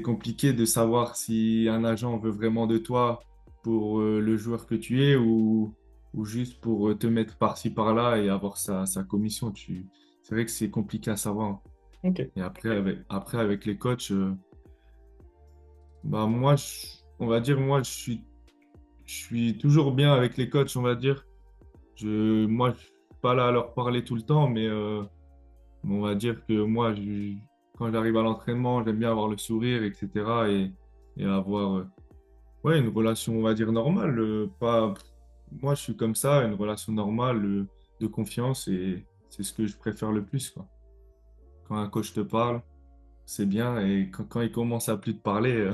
compliqué de savoir si un agent veut vraiment de toi pour le joueur que tu es, ou juste pour te mettre par-ci, par-là et avoir sa commission. C'est vrai que c'est compliqué à savoir. Ok. Et après, avec les coachs, bah moi, on va dire, je suis toujours bien avec les coachs, on va dire. Moi, je suis pas là à leur parler tout le temps, mais on va dire que moi, quand j'arrive à l'entraînement, j'aime bien avoir le sourire, etc. Et avoir ouais, une relation, on va dire, normale. Pas, moi, je suis comme ça, une relation normale de confiance, et c'est ce que je préfère le plus, quoi. Quand un coach te parle, c'est bien, et quand il commence à plus te parler,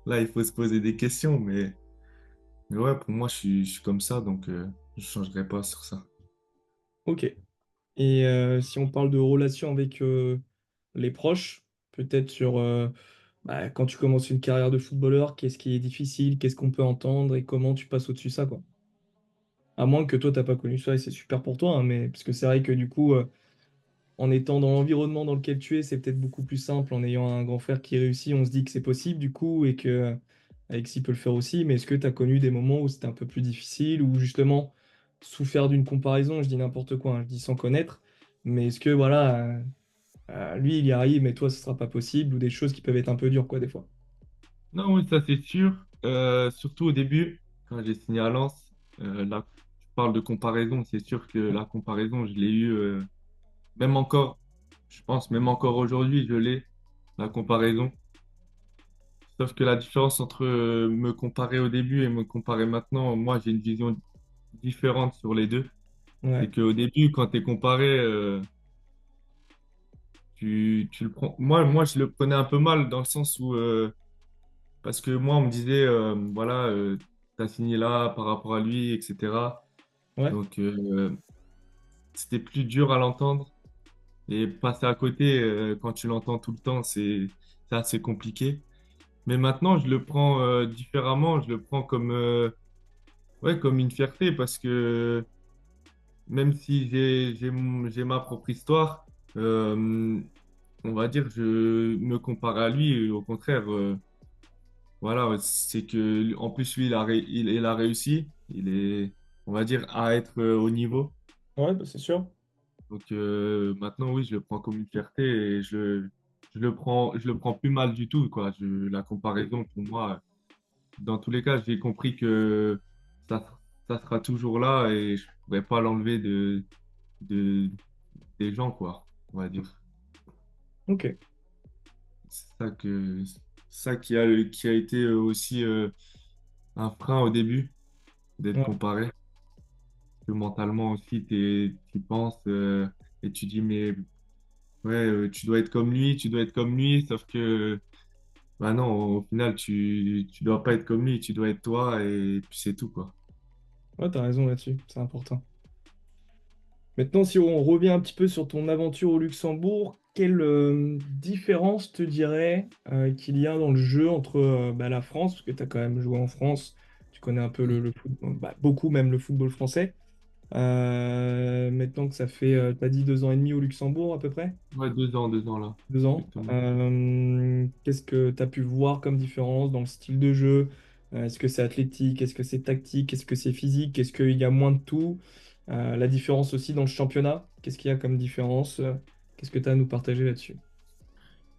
là, il faut se poser des questions. Mais ouais, pour moi, je suis comme ça, donc je ne changerai pas sur ça. Ok. Et si on parle de relation avec les proches, peut-être sur bah, quand tu commences une carrière de footballeur, qu'est-ce qui est difficile, qu'est-ce qu'on peut entendre et comment tu passes au-dessus de ça, quoi. À moins que toi, t'as pas connu ça et c'est super pour toi, hein, mais parce que c'est vrai que du coup, en étant dans l'environnement dans lequel tu es, c'est peut-être beaucoup plus simple. En ayant un grand frère qui réussit, on se dit que c'est possible du coup et que Alexis peut le faire aussi. Mais est-ce que tu as connu des moments où c'était un peu plus difficile ou justement souffert d'une comparaison? Je dis n'importe quoi, hein, je dis sans connaître. Mais est-ce que voilà, lui il y arrive, mais toi ce sera pas possible ou des choses qui peuvent être un peu dures quoi des fois. Non, oui, ça c'est sûr. Surtout au début, quand j'ai signé à Lens, là, je parles de comparaison, c'est sûr que la comparaison, je l'ai eue, même encore, je pense, même encore aujourd'hui, je l'ai, la comparaison. Sauf que la différence entre me comparer au début et me comparer maintenant, moi, j'ai une vision différente sur les deux. Ouais, C'est qu'au début, quand tu es comparé, tu le prends. Moi, je le prenais un peu mal dans le sens où, parce que moi, on me disait, voilà, tu as signé là par rapport à lui, etc. ouais, Donc, c'était plus dur à l'entendre. Et passer à côté, quand tu l'entends tout le temps, c'est assez compliqué. Mais maintenant, je le prends différemment. Je le prends comme, ouais, comme une fierté parce que même si j'ai ma propre histoire, on va dire, je me compare à lui. Au contraire, voilà, c'est que en plus, lui, il a réussi. Il est, on va dire, à être au niveau. ouais, bah, c'est sûr. Donc maintenant, oui, je le prends comme une fierté et je le prends plus mal du tout, quoi. La comparaison, pour moi, dans tous les cas, j'ai compris que ça, ça sera toujours là et je pourrais pas l'enlever de, des gens, quoi, on va dire. Ok. C'est ça qui a été aussi un frein au début, d'être Ouais. comparé. Que mentalement aussi, tu penses et tu dis, mais ouais, tu dois être comme lui, tu dois être comme lui, sauf que bah non, au final, tu dois pas être comme lui, tu dois être toi et puis c'est tout, quoi. Ouais, t'as raison là-dessus, c'est important. Maintenant, si on revient un petit peu sur ton aventure au Luxembourg, quelle différence te dirais qu'il y a dans le jeu entre bah, la France, parce que tu as quand même joué en France, tu connais un peu le football, bah, beaucoup même le football français. Maintenant que ça fait, t'as dit 2 ans et demi au Luxembourg à peu près? Ouais, 2 ans là, 2 ans. exactement. Qu'est-ce que tu as pu voir comme différence dans le style de jeu? Est-ce que c'est athlétique? Est-ce que c'est tactique? Est-ce que c'est physique? Est-ce qu'il y a moins de tout? La différence aussi dans le championnat? Qu'est-ce qu'il y a comme différence? Qu'est-ce que tu as à nous partager là-dessus?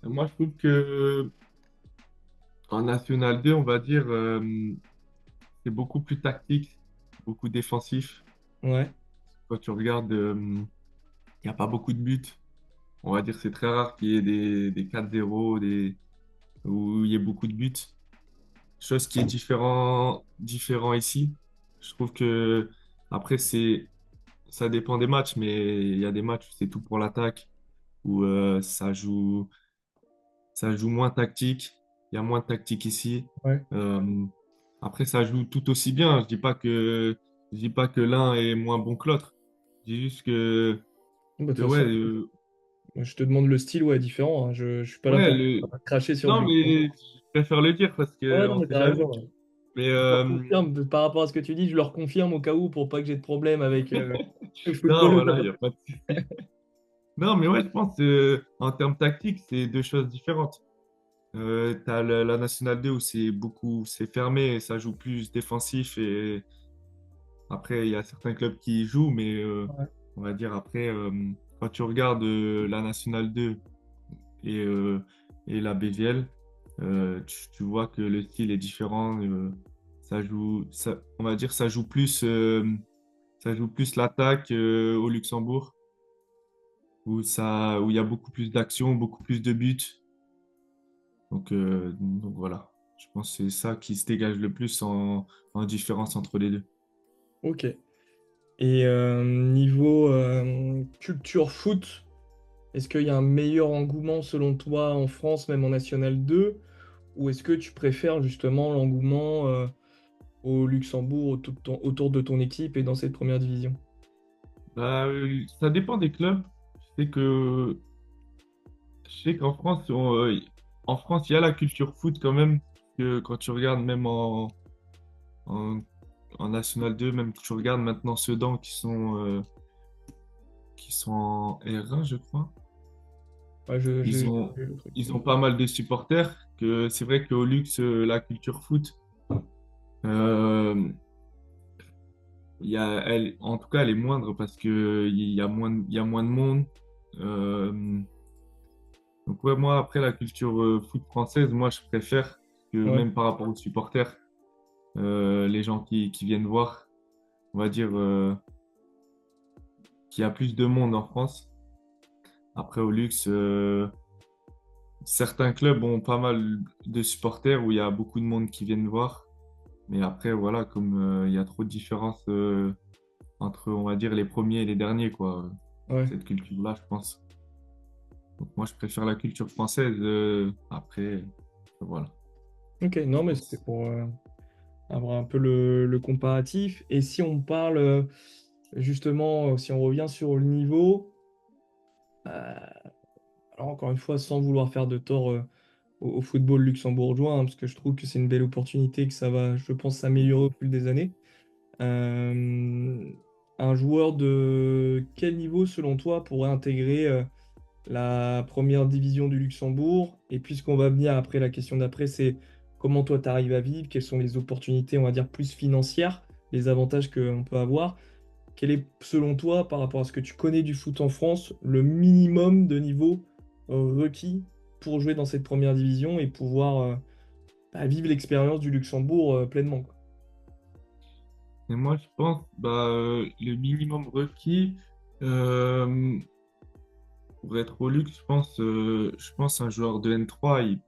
Moi, je trouve que en National 2, on va dire, c'est beaucoup plus tactique, beaucoup défensif. Ouais, Quand tu regardes, il n'y a pas beaucoup de buts. On va dire c'est très rare qu'il y ait des 4-0, où il y ait beaucoup de buts. Chose qui est différent ici. Je trouve que après, ça dépend des matchs, mais il y a des matchs où c'est tout pour l'attaque, où ça joue moins tactique. Il y a moins de tactique ici. ouais. Euh, après, ça joue tout aussi bien. Je dis pas que l'un est moins bon que l'autre. Je dis juste Bon, bah, de que toute ouais, façon, je te demande le style, ouais, différent, hein. Je suis pas là ouais, pour cracher sur le non, mais Luxembourg. je préfère le dire parce Ouais, que non, on mais sait t'as jamais. raison. Ouais. Mais Je leur confirme, par rapport à ce que tu dis, je leur confirme au cas où pour pas que j'ai de problème avec le non, football. voilà, il n'y a pas de souci. Non, mais ouais, je pense en termes tactiques, c'est deux choses différentes. Tu as la Nationale 2 où c'est fermé, et ça joue plus défensif et après, il y a certains clubs qui y jouent, mais Ouais, on va dire après, quand tu regardes la Nationale 2 et, et la BVL, tu vois que le style est différent. On va dire, ça joue plus l'attaque au Luxembourg, où il y a beaucoup plus d'actions, beaucoup plus de buts. Donc voilà, je pense que c'est ça qui se dégage le plus en différence entre les deux. ok. Et niveau culture foot, est-ce qu'il y a un meilleur engouement selon toi en France, même en National 2, ou est-ce que tu préfères justement l'engouement au Luxembourg autour de ton équipe et dans cette première division? Bah, ça dépend des clubs. Je sais que je sais qu'en France, en France, il y a la culture foot quand même. Que quand tu regardes même en, en National 2, même que tu regardes maintenant Sedan qui sont en R1, je crois. Ouais, Ils ont, j'ai le truc. ils ont pas mal de supporters. Que c'est vrai qu'au Luxe, la culture foot, euh, en tout cas, elle est moindre parce que il y a moins de monde. Euh, donc ouais, moi après la culture foot française, moi je préfère que Ouais, même par rapport aux supporters, les gens qui viennent voir. on va dire, qu'il y a plus de monde en France. Après, au luxe, certains clubs ont pas mal de supporters où il y a beaucoup de monde qui viennent voir. Mais après, voilà, comme il y a trop de différences entre, on va dire, les premiers et les derniers, quoi. Ouais. Cette culture-là, je pense. Donc, moi, je préfère la culture française. Après, voilà. Ok, Je non, mais c'était pense. pour avoir un peu le comparatif. Et si on parle justement, si on revient sur le niveau, alors encore une fois, sans vouloir faire de tort au football luxembourgeois, hein, parce que je trouve que c'est une belle opportunité, que ça va, je pense, s'améliorer au fil des années. Euh, un joueur de quel niveau, selon toi, pourrait intégrer la première division du Luxembourg? Et puisqu'on va venir après, la question d'après, c'est comment toi tu arrives à vivre, quelles sont les opportunités, on va dire, plus financières, les avantages qu'on peut avoir. Quel est, selon toi, par rapport à ce que tu connais du foot en France, le minimum de niveau requis pour jouer dans cette première division et pouvoir vivre l'expérience du Luxembourg pleinement, quoi. Et moi, je pense, bah, le minimum requis, euh, pour être au luxe, je pense un joueur de N3, il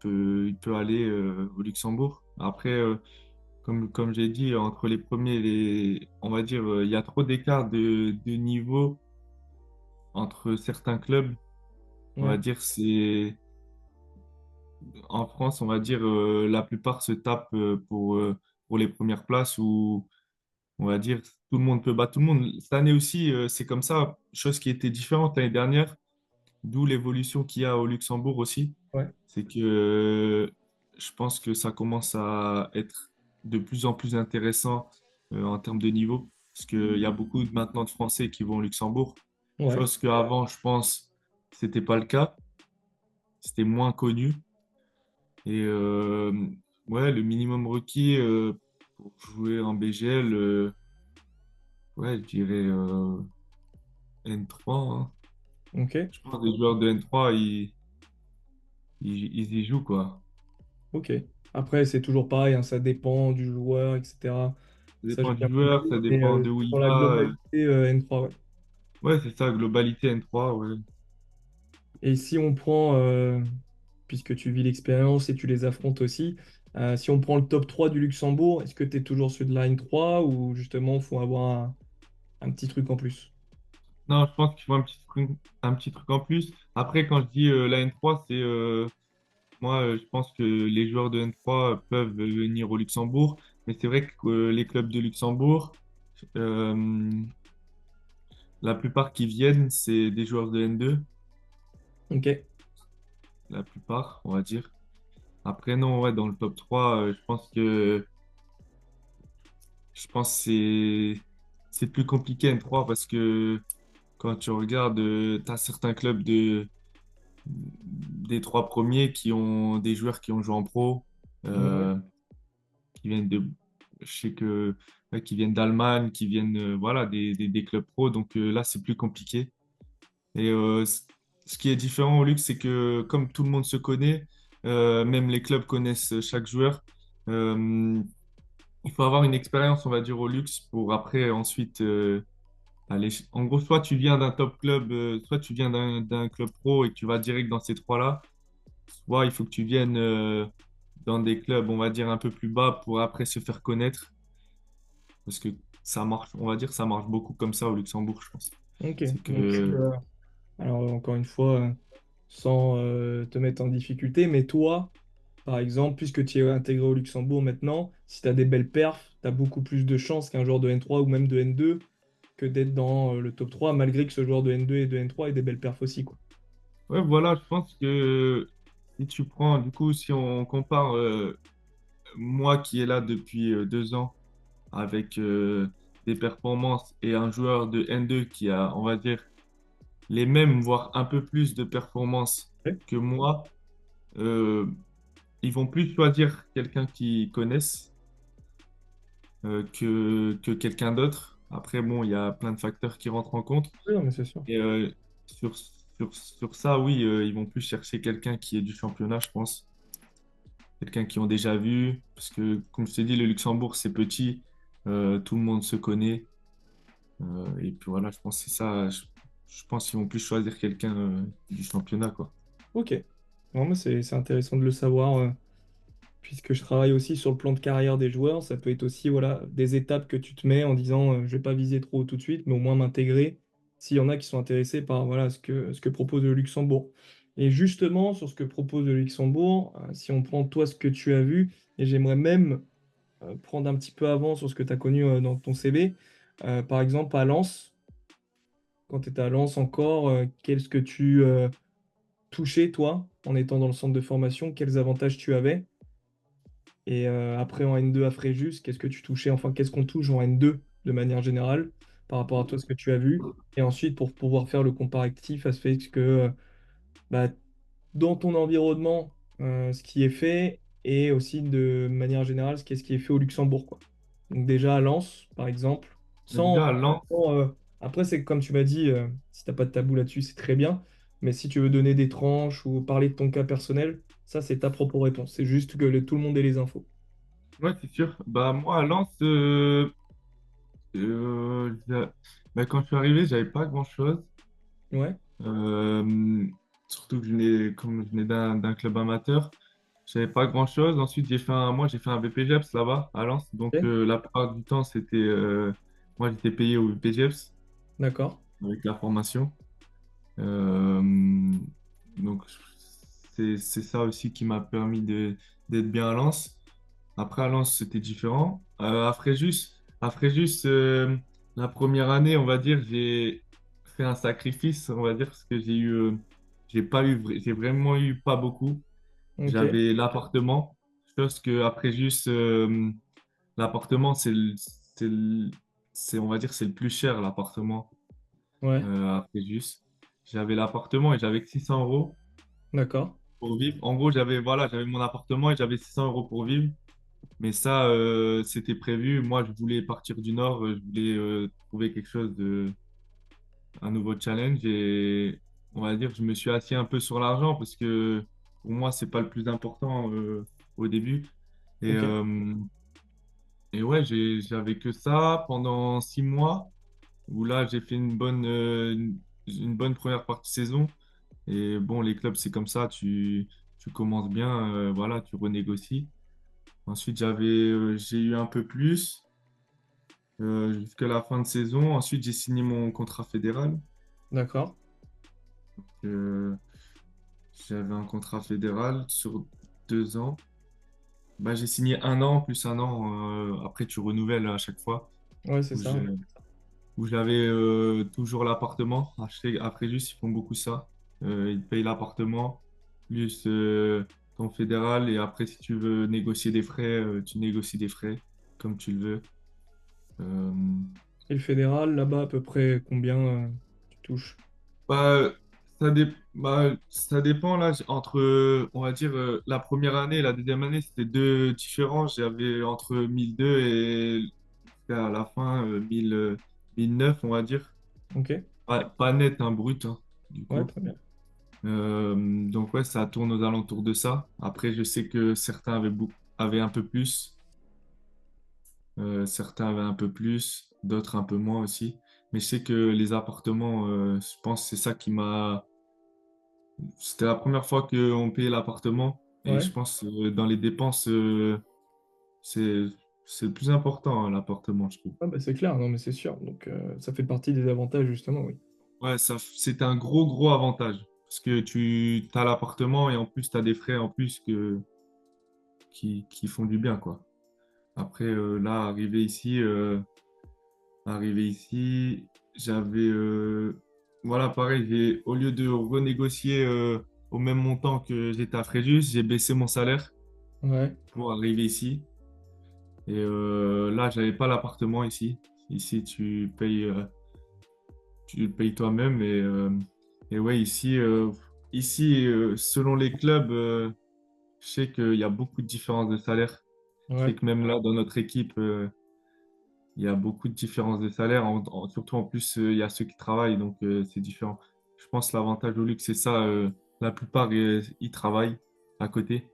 peut aller au Luxembourg. Après, comme j'ai dit, entre les premiers et les, on va dire, il y a trop d'écart de niveau entre certains clubs. On va Ouais, dire, en France, on va dire, la plupart se tapent pour les premières places où, on va dire, tout le monde peut battre tout le monde. Cette année aussi, c'est comme ça, chose qui était différente l'année dernière. D'où l'évolution qu'il y a au Luxembourg aussi. ouais, C'est que je pense que ça commence à être de plus en plus intéressant en termes de niveau. Parce qu'il y a beaucoup maintenant de Français qui vont au Luxembourg. ouais, Chose qu'avant, je pense, c'était pas le cas. C'était moins connu. Et ouais, le minimum requis pour jouer en BGL, ouais, je dirais N3, hein. ok, Je pense que les joueurs de N3, ils y jouent, quoi. ok. Après, c'est toujours pareil, hein, ça dépend du joueur, etc. Ça Ça, dépend j'ai du bien joueur, compris, ça mais dépend de où il dans la va. globalité, N3, ouais. Ouais, c'est ça, globalité N3, ouais. Et si on prend, puisque tu vis l'expérience et tu les affrontes aussi, si on prend le top 3 du Luxembourg, est-ce que tu es toujours celui de la N3 ou justement, il faut avoir un petit truc en plus? Non, je pense qu'il faut un petit truc en plus. Après, quand je dis la N3, c'est moi, je pense que les joueurs de N3 peuvent venir au Luxembourg, mais c'est vrai que les clubs de Luxembourg, euh, la plupart qui viennent, c'est des joueurs de N2, Ok, la plupart, on va dire. Après, non, ouais, dans le top 3, je pense que c'est plus compliqué N3 parce que quand tu regardes, tu as certains clubs des trois premiers qui ont des joueurs qui ont joué en pro, ouais, euh, qui viennent de, je sais que, ouais, qui viennent d'Allemagne, qui viennent, voilà, des clubs pro. Donc là, c'est plus compliqué. Et ce qui est différent au luxe, c'est que comme tout le monde se connaît, même les clubs connaissent chaque joueur. euh, il faut avoir une expérience, on va dire, au luxe pour après ensuite aller. En gros, soit tu viens d'un top club, soit tu viens d'un club pro et que tu vas direct dans ces trois-là. Soit il faut que tu viennes dans des clubs, on va dire, un peu plus bas pour après se faire connaître. Parce que ça marche, on va dire, ça marche beaucoup comme ça au Luxembourg, je pense. ok. C'est Donc, que, alors encore une fois, sans te mettre en difficulté, mais toi, par exemple, puisque tu es intégré au Luxembourg maintenant, si tu as des belles perfs, tu as beaucoup plus de chances qu'un joueur de N3 ou même de N2 que d'être dans le top 3, malgré que ce joueur de N2 et de N3 ait des belles perfs aussi, quoi. ouais, voilà, je pense que si tu prends, du coup, si on compare moi qui est là depuis 2 ans avec des performances et un joueur de N2 qui a, on va dire, les mêmes, voire un peu plus de performances Ouais. que moi, euh, ils vont plus choisir quelqu'un qu'ils connaissent que quelqu'un d'autre. Après, bon, il y a plein de facteurs qui rentrent en compte. Oui, non, mais c'est sûr. Et sur ça, oui, ils vont plus chercher quelqu'un qui est du championnat, je pense. Quelqu'un qui ont déjà vu. Parce que, comme je t'ai dit, le Luxembourg, c'est petit. Tout le monde se connaît. Et puis voilà, je pense que c'est ça. Je pense qu'ils vont plus choisir quelqu'un du championnat, quoi. Ok. Non, mais c'est intéressant de le savoir, puisque je travaille aussi sur le plan de carrière des joueurs. Ça peut être aussi voilà, des étapes que tu te mets en disant je vais pas viser trop haut tout de suite, mais au moins m'intégrer s'il y en a qui sont intéressés par voilà, ce que propose le Luxembourg. Et justement, sur ce que propose le Luxembourg, si on prend toi ce que tu as vu, et j'aimerais même prendre un petit peu avant sur ce que tu as connu dans ton CV, par exemple à Lens, quand tu étais à Lens encore, qu'est-ce que tu touchais toi en étant dans le centre de formation, quels avantages tu avais? Et après, en N2 à Fréjus, qu'est-ce que tu touchais? Enfin, qu'est-ce qu'on touche en N2 de manière générale par rapport à toi, ce que tu as vu? Et ensuite, pour pouvoir faire le comparatif à ce fait que bah, dans ton environnement, ce qui est fait et aussi de manière générale, ce qui est fait au Luxembourg, quoi. Donc déjà à Lens, par exemple, sans... Déjà, à Lens, après, c'est comme tu m'as dit, si t'as pas de tabou là-dessus, c'est très bien. Mais si tu veux donner des tranches ou parler de ton cas personnel, ça, c'est ta propre réponse. C'est juste que tout le monde ait les infos. ouais, c'est sûr. Bah, moi, à Lens, bah, quand je suis arrivé, j'avais pas grand-chose. Ouais, Euh, Surtout que comme je venais d'un club amateur, j'avais pas grand-chose. Ensuite, moi, j'ai fait un BPGEPS là-bas, à Lens. Donc, ok, la plupart du temps, moi, j'étais payé au BPGEPS d'accord. avec la formation. Euh, donc, c'est ça aussi qui m'a permis d'être bien à Lens. Après, à Lens, c'était différent. À Fréjus, la première année, on va dire, j'ai fait un sacrifice, on va dire, parce que j'ai vraiment eu pas beaucoup. Ok, J'avais l'appartement, chose que à Fréjus, l'appartement, on va dire, c'est le plus cher, l'appartement, ouais, à Fréjus. J'avais l'appartement et j'avais que 600 euros d'accord. pour vivre. En gros, j'avais mon appartement et j'avais 600 euros pour vivre. Mais ça, c'était prévu. Moi, je voulais partir du Nord. Je voulais trouver un nouveau challenge. Et on va dire, je me suis assis un peu sur l'argent parce que pour moi, c'est pas le plus important au début. Et, Ok, euh, et ouais, j'avais que ça pendant 6 mois où là, j'ai fait une bonne première partie de saison. Et bon, les clubs, c'est comme ça. Tu commences bien, voilà, tu renégocies. Ensuite, j'ai eu un peu plus jusqu'à la fin de saison. Ensuite, j'ai signé mon contrat fédéral. d'accord. Euh, J'avais un contrat fédéral sur 2 ans. Bah, j'ai signé un an plus un an. Après, tu renouvelles à chaque fois. Ouais, c'est Où ça. Ouais. j'avais toujours l'appartement. Après, juste, ils font beaucoup ça. Ils te payent l'appartement plus ton fédéral. Et après, si tu veux négocier des frais, tu négocies des frais comme tu le veux. Euh, Et le fédéral, là-bas, à peu près combien tu touches? Bah, ça dépend là, entre, on va dire, la première année et la deuxième année, c'était deux différents. J'avais entre 1002 et à la fin 1009, on va dire. Ok, Pas net, un brut, hein, du ouais, coup. très bien. Donc ouais, ça tourne aux alentours de ça. Après, je sais que certains avaient un peu plus, certains avaient un peu plus, d'autres un peu moins aussi. Mais je sais que les appartements, je pense que c'est ça qui m'a. C'était la première fois qu'on payait l'appartement et Ouais, je pense dans les dépenses, c'est c'est le plus important, hein, l'appartement, je trouve. ah, bah, c'est clair, non, mais c'est sûr. Donc, ça fait partie des avantages, justement, oui. Ouais, c'est un gros avantage parce que tu as l'appartement et en plus tu as des frais en plus qui font du bien, quoi. Après, là, arrivé ici, j'avais, voilà, pareil, au lieu de renégocier au même montant que j'étais à Fréjus, j'ai baissé mon salaire Ouais, pour arriver ici. Et là, j'avais pas l'appartement ici. Ici, tu le payes toi-même. Et ouais, ici selon les clubs, je sais qu'il y a beaucoup de différences de salaire. Je sais ouais. que même là, dans notre équipe, il y a beaucoup de différences de salaire. Surtout en plus, il y a ceux qui travaillent, donc c'est différent. Je pense que l'avantage au luxe, c'est ça. La plupart, ils travaillent à côté.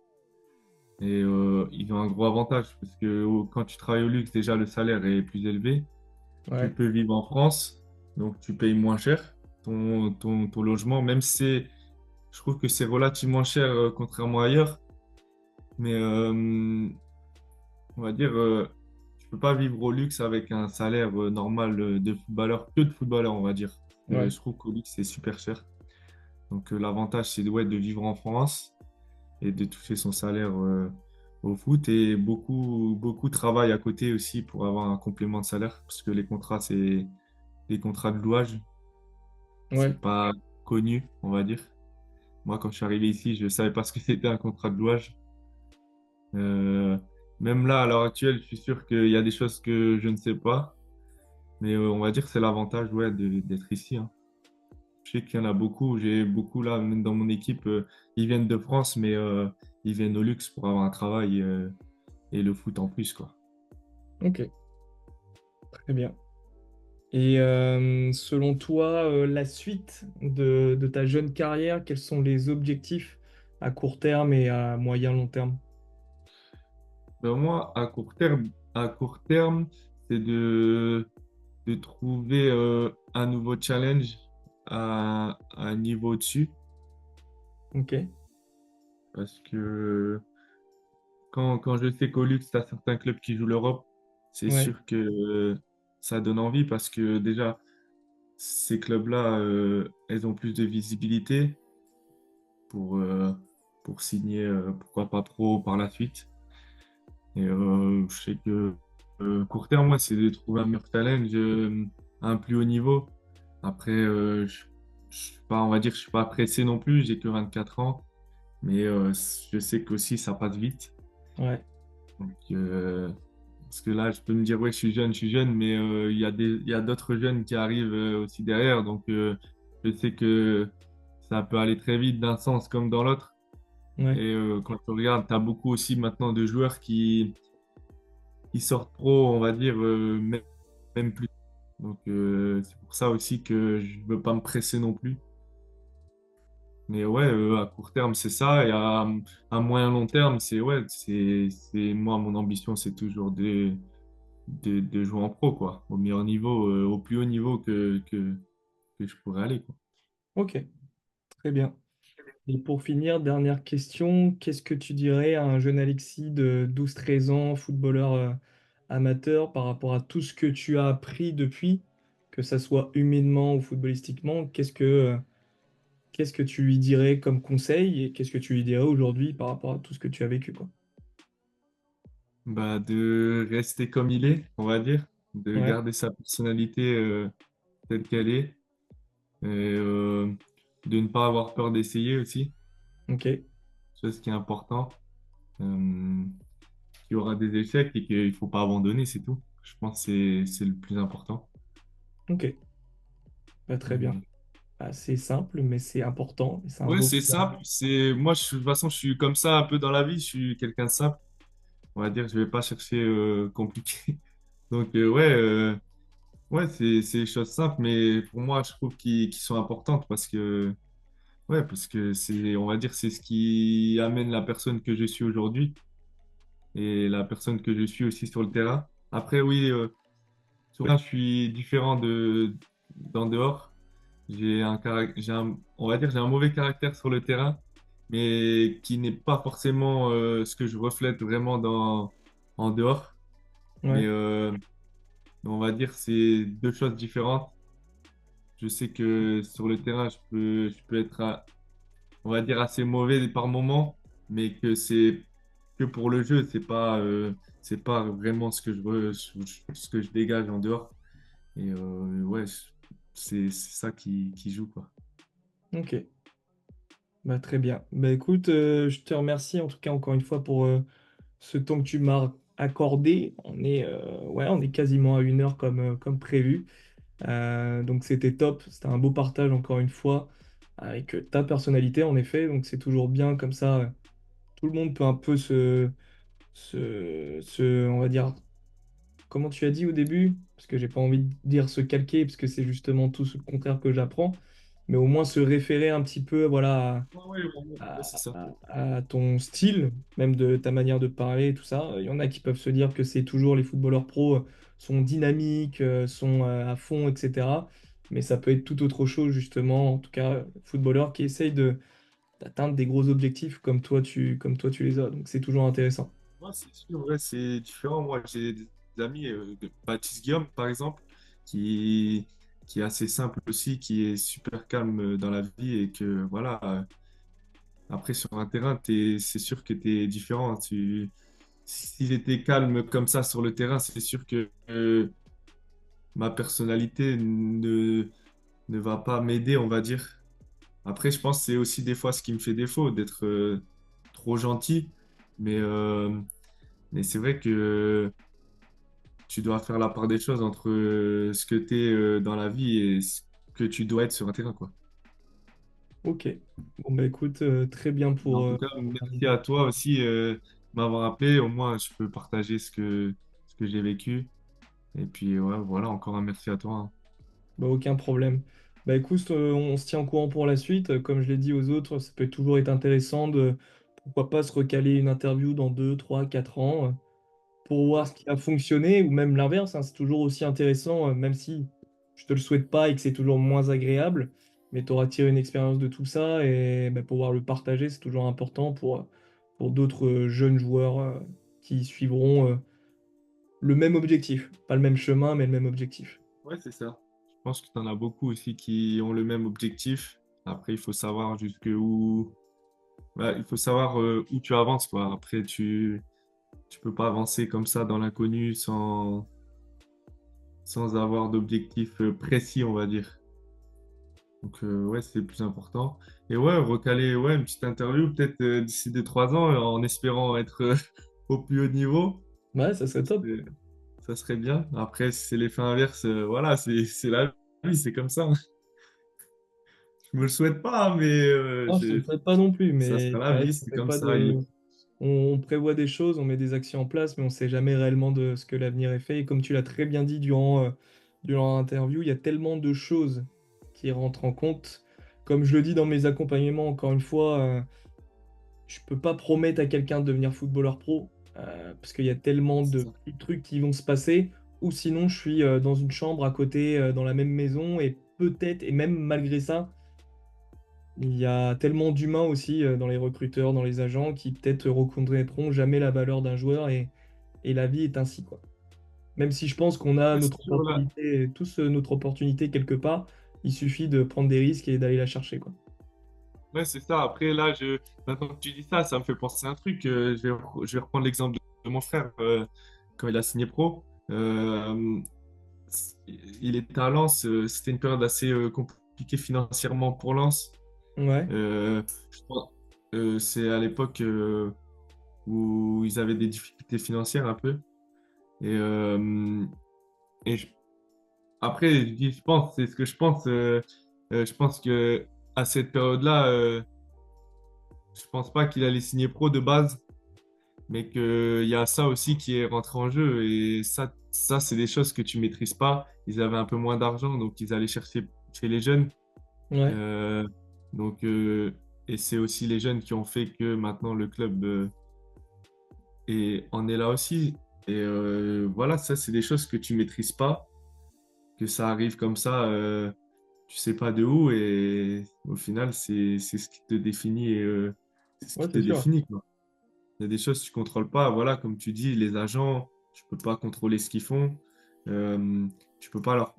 Et ils ont un gros avantage parce que quand tu travailles au luxe, déjà le salaire est plus élevé. tu Ouais, peux vivre en France, donc tu payes moins cher ton logement, même si je trouve que c'est relativement cher contrairement à ailleurs. Mais on va dire, tu peux pas vivre au luxe avec un salaire normal de footballeur, que de footballeur, on va dire. ouais, Je trouve qu'au luxe, c'est super cher. Donc l'avantage, c'est ouais, de vivre en France et de toucher son salaire au foot. Et beaucoup travaillent à côté aussi pour avoir un complément de salaire, parce que les contrats, c'est des contrats de louage. ouais, C'est pas connu, on va dire. Moi, quand je suis arrivé ici, je savais pas ce que c'était un contrat de louage. Euh, Même là, à l'heure actuelle, je suis sûr qu'il y a des choses que je ne sais pas. Mais on va dire que c'est l'avantage ouais, d'être ici, hein. Je sais qu'il y en a beaucoup. J'ai beaucoup là, même dans mon équipe, ils viennent de France, mais ils viennent au luxe pour avoir un travail et le foot en plus, quoi. ok, très bien. Et selon toi, la suite de ta jeune carrière, quels sont les objectifs à court terme et à moyen long terme? Ben, moi, à court terme, c'est de trouver un nouveau challenge à un niveau au-dessus. Ok, Parce que quand je sais qu'au luxe, tu as certains clubs qui jouent l'Europe, c'est ouais, sûr que ça donne envie parce que déjà, ces clubs-là, elles ont plus de visibilité pour, euh, pour signer, pourquoi pas pro par la suite. Et je sais que court terme, moi, c'est de trouver un meilleur challenge à un plus haut niveau. Après, je suis pas, on va dire, je suis pas pressé non plus, j'ai que 24 ans, mais je sais qu'aussi ça passe vite. ouais, Donc, parce que là, je peux me dire, ouais, je suis jeune, mais il y a d'autres jeunes qui arrivent aussi derrière. Donc, je sais que ça peut aller très vite d'un sens comme dans l'autre. ouais. Et quand tu regardes, tu as beaucoup aussi maintenant de joueurs qui sortent pro, on va dire, même plus. Donc, c'est pour ça aussi que je veux pas me presser non plus. Mais ouais, à court terme, c'est ça. Et à moyen long terme, c'est ouais, moi, mon ambition, c'est toujours de jouer en pro, quoi, au meilleur niveau, au plus haut niveau que je pourrais aller, quoi. Ok, très bien. Et pour finir, dernière question, qu'est-ce que tu dirais à un jeune Alexis de 12 13 ans, footballeur amateur, par rapport à tout ce que tu as appris depuis, que ça soit humainement ou footballistiquement, qu'est-ce que tu lui dirais comme conseil et qu'est-ce que tu lui dirais aujourd'hui par rapport à tout ce que tu as vécu, quoi? Bah, de rester comme il est, on va dire, de Ouais, garder sa personnalité telle qu'elle est, et de ne pas avoir peur d'essayer aussi, ok, c'est ce qui est important. Euh, il y aura des échecs et qu'il ne faut pas abandonner, c'est tout. Je pense que c'est le plus important. ok. Bah, très bien. Euh, Bah, c'est simple, mais c'est important et c'est un ouais, beau c'est message. simple. Moi, de toute façon, je suis comme ça un peu dans la vie. Je suis quelqu'un de simple. On va dire, je vais pas chercher compliqué. Donc, ouais, c'est des choses simples, mais pour moi, je trouve qu'ils sont importantes parce que on va dire, c'est ce qui amène la personne que je suis aujourd'hui et la personne que je suis aussi sur le terrain. Après, oui, sur le terrain, je suis différent d'en dehors. On va dire, j'ai un mauvais caractère sur le terrain, mais qui n'est pas forcément ce que je reflète vraiment en dehors. Mais Ouais, on va dire, c'est deux choses différentes. Je sais que sur le terrain, je peux être, on va dire, assez mauvais par moment, mais que c'est que pour le jeu, c'est pas vraiment ce que je dégage en dehors. Et ouais, c'est ça qui joue, quoi. ok. Bah, très bien. Bah, écoute, je te remercie en tout cas encore une fois pour ce temps que tu m'as accordé. Ouais, on est quasiment à 1 heure comme prévu. Donc c'était top. C'était un beau partage encore une fois avec ta personnalité en effet. Donc c'est toujours bien comme ça. Tout le monde peut un peu on va dire, comment tu as dit au début? Parce que j'ai pas envie de dire se calquer, parce que c'est justement tout ce contraire que j'apprends. Mais au moins se référer un petit peu, voilà, Ouais, ouais, ouais, c'est ça. à ton style, même de ta manière de parler et tout ça. Il y en a qui peuvent se dire que c'est toujours les footballeurs pros sont dynamiques, sont à fond, etc. Mais ça peut être tout autre chose, justement, en tout cas, footballeur qui essaye d'atteindre des gros objectifs comme toi tu les as. Donc c'est toujours intéressant. Moi, c'est sûr, ouais, c'est différent. Moi, j'ai des amis, Baptiste Guillaume, par exemple, qui, qui est assez simple aussi, qui est super calme dans la vie et que, voilà, après, sur un terrain, c'est sûr que tu es différent. S'il était calme comme ça sur le terrain, c'est sûr que ma personnalité ne va pas m'aider, on va dire. Après, je pense que c'est aussi des fois ce qui me fait défaut, d'être trop gentil. Mais, euh, mais c'est vrai que tu dois faire la part des choses entre ce que tu es dans la vie et ce que tu dois être sur un terrain, quoi. Ok. Bon, bah écoute, très bien Mais en pour... tout cas, merci à toi aussi de m'avoir appelé. Au moins, je peux partager ce que j'ai vécu. Et puis, ouais, voilà, encore un merci à toi, hein. Bah, aucun problème. Bah écoute, on se tient au courant pour la suite. Comme je l'ai dit aux autres, ça peut toujours être intéressant de, pourquoi pas, se recaler une interview dans 2 3 4 ans pour voir Ouais, ce qui a fonctionné, ou même l'inverse, hein. C'est toujours aussi intéressant, même si je te le souhaite pas et que c'est toujours moins agréable, mais tu auras tiré une expérience de tout ça et bah, pouvoir le partager, c'est toujours important pour d'autres jeunes joueurs qui suivront le même objectif. Pas le même chemin, mais le même objectif. ouais, c'est ça. Je pense que tu en as beaucoup aussi qui ont le même objectif. Après, il faut savoir jusque où, ouais, il faut savoir où tu avances, quoi. Après, tu peux pas avancer comme ça dans l'inconnu sans avoir d'objectif précis, on va dire. Donc, ouais, c'est le plus important. Et ouais, recaler ouais, une petite interview, peut-être d'ici 2 3 ans, en espérant être au plus haut niveau. Ouais, ça serait Ça top. serait, ça serait bien. Après, si c'est l'effet inverse, voilà, c'est la vie, c'est comme ça, hein. Je me le souhaite pas, hein, mais Non, je te le souhaite pas non plus, ça mais sera c'est la vrai vie, qu'on c'est fait comme pas ça. de... On prévoit des choses, on met des actions en place, mais on sait jamais réellement de ce que l'avenir est fait. Et comme tu l'as très bien dit durant l'interview, il y a tellement de choses qui rentrent en compte. Comme je le dis dans mes accompagnements, encore une fois, je peux pas promettre à quelqu'un de devenir footballeur pro, parce qu'il y a tellement C'est de ça. petits trucs qui vont se passer, ou sinon je suis dans une chambre à côté, dans la même maison, et peut-être, et même malgré ça, il y a tellement d'humains aussi dans les recruteurs, dans les agents, qui peut-être reconnaîtront jamais la valeur d'un joueur et la vie est ainsi, quoi. Même si je pense qu'on a Ouais, c'est notre sûr, là. opportunité, tous notre opportunité quelque part, il suffit de prendre des risques et d'aller la chercher, quoi. Ouais, c'est ça. Après, là, maintenant que tu dis ça, ça me fait penser à un truc. Je vais reprendre l'exemple de mon frère quand il a signé pro. Il était à Lens. C'était une période assez compliquée financièrement pour Lens. Ouais, Je crois, c'est à l'époque où ils avaient des difficultés financières un peu. Et, et je- après, je pense, c'est ce que je pense. Je pense que à cette période-là, je pense pas qu'il allait signer pro de base, mais qu'il y a ça aussi qui est rentré en jeu. Et ça c'est des choses que tu maîtrises pas. Ils avaient un peu moins d'argent, donc ils allaient chercher chez les jeunes. ouais, Euh, donc, et c'est aussi les jeunes qui ont fait que maintenant le club en est là aussi. Et voilà, ça, c'est des choses que tu maîtrises pas, que ça arrive comme ça, tu sais pas de où, et au final, c'est ce qui te définit, et c'est ce ouais, qui te c'est sûr. définit, quoi. Il y a des choses que tu contrôles pas, voilà, comme tu dis, les agents, tu peux pas contrôler ce qu'ils font. Euh, tu peux pas leur...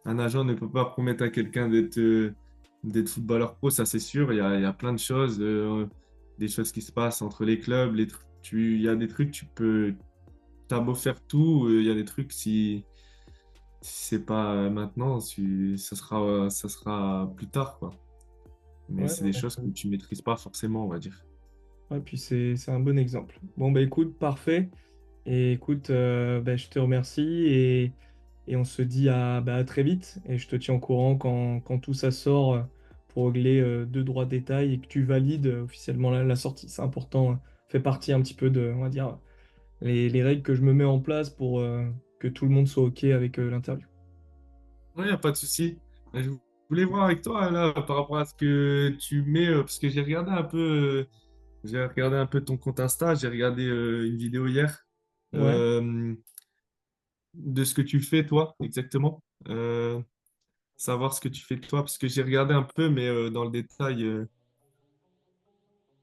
Un agent ne peut pas promettre à quelqu'un d'être footballeur pro, ça c'est sûr. Il y a plein de choses, des choses qui se passent entre les clubs, il y a des trucs, t'as beau faire tout, il y a des trucs, si c'est pas maintenant, ça sera plus tard, quoi. Mais Ouais, c'est des choses que tu maîtrises pas forcément, on va dire. ouais, puis c'est un bon exemple. Bon, bah écoute, parfait. Et écoute, bah, je te remercie et on se dit à très vite. Et je te tiens au courant quand tout ça sort pour régler deux, droits de détail et que tu valides officiellement la sortie. C'est important, fait partie un petit peu de, on va dire, les règles que je me mets en place pour que tout le monde soit OK avec l'interview. Oui, il n'y a pas de souci. Je voulais voir avec toi là, par rapport à ce que tu mets, parce que j'ai regardé un peu ton compte Insta, j'ai regardé une vidéo hier. Ouais, Euh, de ce que tu fais, toi, exactement. Savoir ce que tu fais toi, parce que j'ai regardé un peu, mais dans le détail,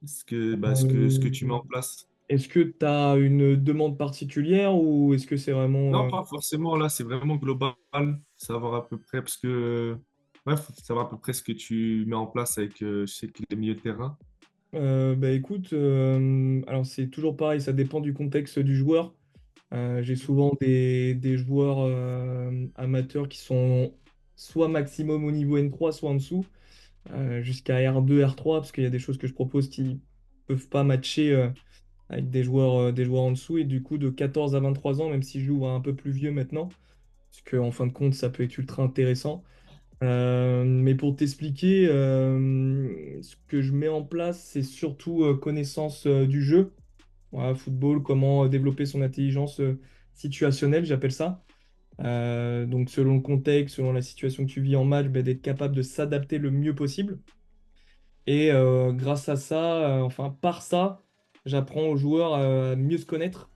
ce que tu mets Euh, en place. Est-ce que tu as une demande particulière ou est-ce que c'est vraiment... Non, pas forcément, là, c'est vraiment global, savoir à peu près, parce que, bref, savoir à peu près ce que tu mets en place avec, je sais que les milieux de terrain. Bah écoute, alors c'est toujours pareil, ça dépend du contexte du joueur. J'ai souvent des joueurs amateurs qui sont soit maximum au niveau N3, soit en dessous, jusqu'à R2, R3, parce qu'il y a des choses que je propose qui peuvent pas matcher avec des joueurs en dessous. Et du coup, de 14 à 23 ans, même si je joue à un peu plus vieux maintenant, parce qu'en fin de compte, ça peut être ultra intéressant. Mais pour t'expliquer, ce que je mets en place, c'est surtout connaissance du jeu. Voilà, football, comment développer son intelligence situationnelle, j'appelle ça. Donc selon le contexte, selon la situation que tu vis en match, ben, d'être capable de s'adapter le mieux possible. Et grâce à ça, enfin par ça, j'apprends aux joueurs à mieux se connaître.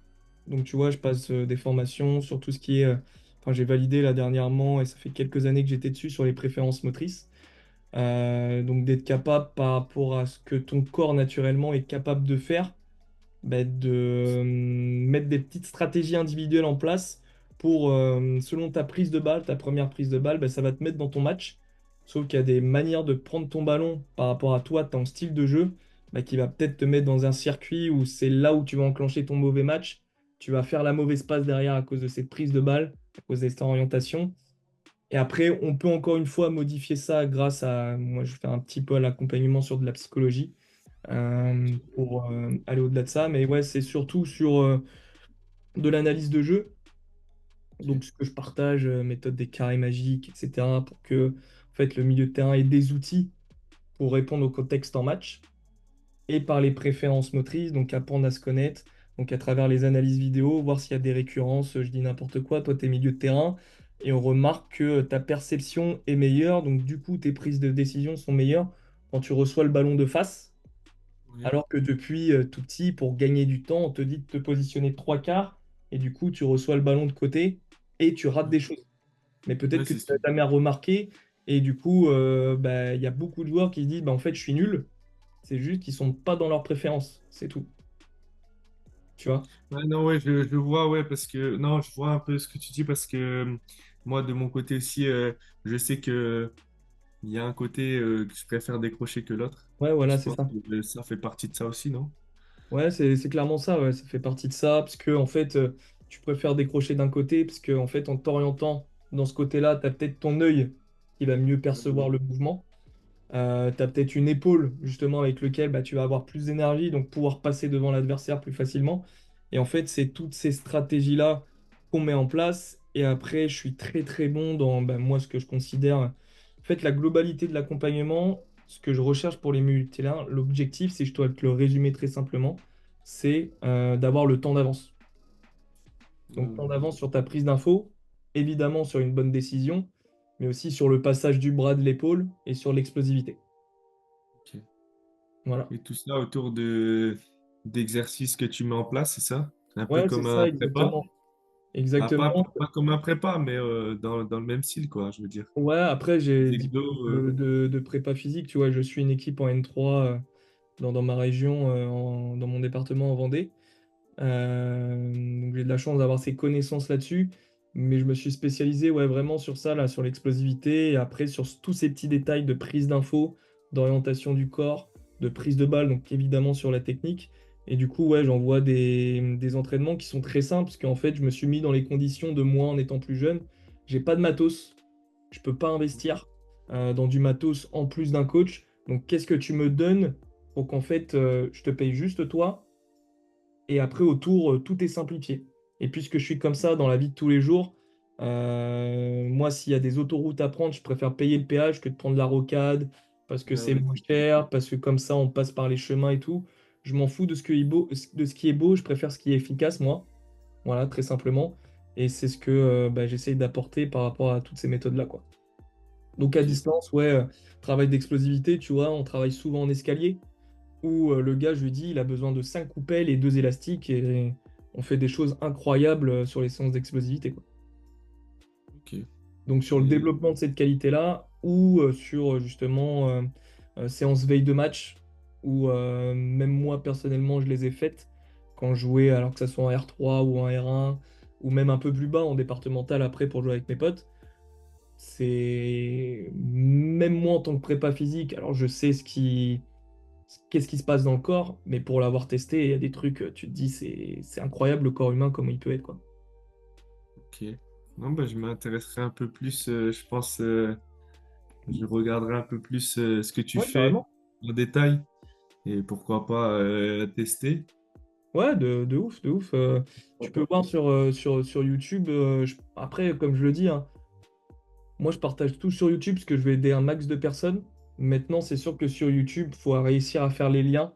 Donc tu vois, je passe des formations sur tout ce qui est... Enfin, j'ai validé là dernièrement, et ça fait quelques années que j'étais dessus, sur les préférences motrices. Donc d'être capable par rapport à ce que ton corps naturellement est capable de faire, bah, de mettre des petites stratégies individuelles en place pour, selon ta prise de balle, ta première prise de balle, bah, ça va te mettre dans ton match. Sauf qu'il y a des manières de prendre ton ballon par rapport à toi, ton style de jeu, bah, qui va peut-être te mettre dans un circuit où c'est là où tu vas enclencher ton mauvais match. Tu vas faire la mauvaise passe derrière à cause de cette prise de balle, à cause de cette orientation. Et après, on peut encore une fois modifier ça grâce à, moi je fais un petit peu l'accompagnement sur de la psychologie pour aller au-delà de ça. Mais ouais, c'est surtout sur de l'analyse de jeu. Ok. Donc ce que je partage, méthode des carrés magiques, etc. pour que en fait, le milieu de terrain ait des outils pour répondre au contexte en match. Et par les préférences motrices, donc apprendre à se connaître, donc à travers les analyses vidéo, voir s'il y a des récurrences, je dis n'importe quoi, toi t'es milieu de terrain, et on remarque que ta perception est meilleure, donc du coup tes prises de décision sont meilleures quand tu reçois le ballon de face, Oui. alors que depuis tout petit, pour gagner du temps, on te dit de te positionner trois quarts, et du coup tu reçois le ballon de côté, et tu rates des choses. Mais peut-être Ouais, que c'est tu n'as sûr. jamais remarqué, et du coup, bah, il y a beaucoup de joueurs qui se disent, bah, en fait je suis nul, c'est juste qu'ils sont pas dans leurs préférences, c'est tout. Tu vois? Ouais, non, ouais, je vois, ouais, parce que, non, je vois un peu ce que tu dis, parce que moi, de mon côté aussi, je sais que il y a un côté que je préfère décrocher que l'autre. Ouais, voilà, Je c'est pense ça. que ça fait partie de ça aussi, non? Ouais, c'est clairement ça, ouais, ça fait partie de ça, parce que en fait, tu préfères décrocher d'un côté, parce que en fait, en t'orientant dans ce côté-là, tu as peut-être ton œil qui va mieux percevoir le mouvement. Tu as peut-être une épaule, justement, avec lequel bah, tu vas avoir plus d'énergie, donc pouvoir passer devant l'adversaire plus facilement. Et en fait, c'est toutes ces stratégies-là qu'on met en place. Et après, je suis très, très bon dans, bah, moi, ce que je considère, en fait, la globalité de l'accompagnement, ce que je recherche pour les multi-terrains, l'objectif, si je dois te le résumer très simplement, c'est d'avoir le temps d'avance. Donc, temps d'avance sur ta prise d'info, évidemment sur une bonne décision, mais aussi sur le passage du bras de l'épaule et sur l'explosivité. Ok. Voilà. Et tout ça autour de d'exercices que tu mets en place, c'est ça? Un peu Ouais, c'est comme ça, un prépa? exactement. Ah, Exactement. pas comme un prépa, mais dans le même style, quoi, je veux dire. Ouais, après, j'ai Les 10 exos, de prépa physique. Tu vois, je suis une équipe en N3 dans ma région, dans mon département en Vendée. Donc, j'ai de la chance d'avoir ces connaissances là-dessus. Mais je me suis spécialisé ouais, vraiment sur ça, là, sur l'explosivité. Et après, sur tous ces petits détails de prise d'info, d'orientation du corps, de prise de balle, donc évidemment sur la technique. Et du coup, ouais, j'envoie des entraînements qui sont très simples, parce qu'en fait, je me suis mis dans les conditions de moi en étant plus jeune. J'ai pas de matos, je peux pas investir dans du matos en plus d'un coach. Donc, qu'est-ce que tu me donnes pour qu'en fait, je te paye juste toi et après, autour, tout est simplifié. Et puisque je suis comme ça dans la vie de tous les jours, moi, s'il y a des autoroutes à prendre, je préfère payer le péage que de prendre la rocade, parce que ah c'est ouais, moins c'est sûr. cher, parce que comme ça, on passe par les chemins et tout. Je m'en fous de ce qui est beau, de ce qui est beau, je préfère ce qui est efficace, moi. Voilà, très simplement. Et c'est ce que bah, j'essaye d'apporter par rapport à toutes ces méthodes-là, quoi. Donc à Ok. distance, ouais, travail d'explosivité, tu vois, on travaille souvent en escalier où le gars, je lui dis, il a besoin de 5 coupelles et 2 élastiques et on fait des choses incroyables sur les séances d'explosivité, quoi. Ok. Donc sur le Et développement de cette qualité-là, ou sur justement séance veille de match, où même moi personnellement je les ai faites quand je jouais, alors que ça soit en R3 ou en R1, ou même un peu plus bas en départemental après pour jouer avec mes potes. C'est même moi en tant que prépa physique, alors je sais qu'est-ce qui se passe dans le corps, mais pour l'avoir testé, il y a des trucs, tu te dis, c'est incroyable le corps humain, comment il peut être, quoi. ok. Non, bah, je m'intéresserai un peu plus, je pense, je regarderai un peu plus ce que tu Ouais, fais carrément. en détail et pourquoi pas tester. Ouais, de ouf, de ouf. Tu peux Pourquoi pas. voir sur YouTube. Après, comme je le dis, hein, moi je partage tout sur YouTube parce que je veux aider un max de personnes. Maintenant, c'est sûr que sur YouTube, il faut réussir à faire les liens,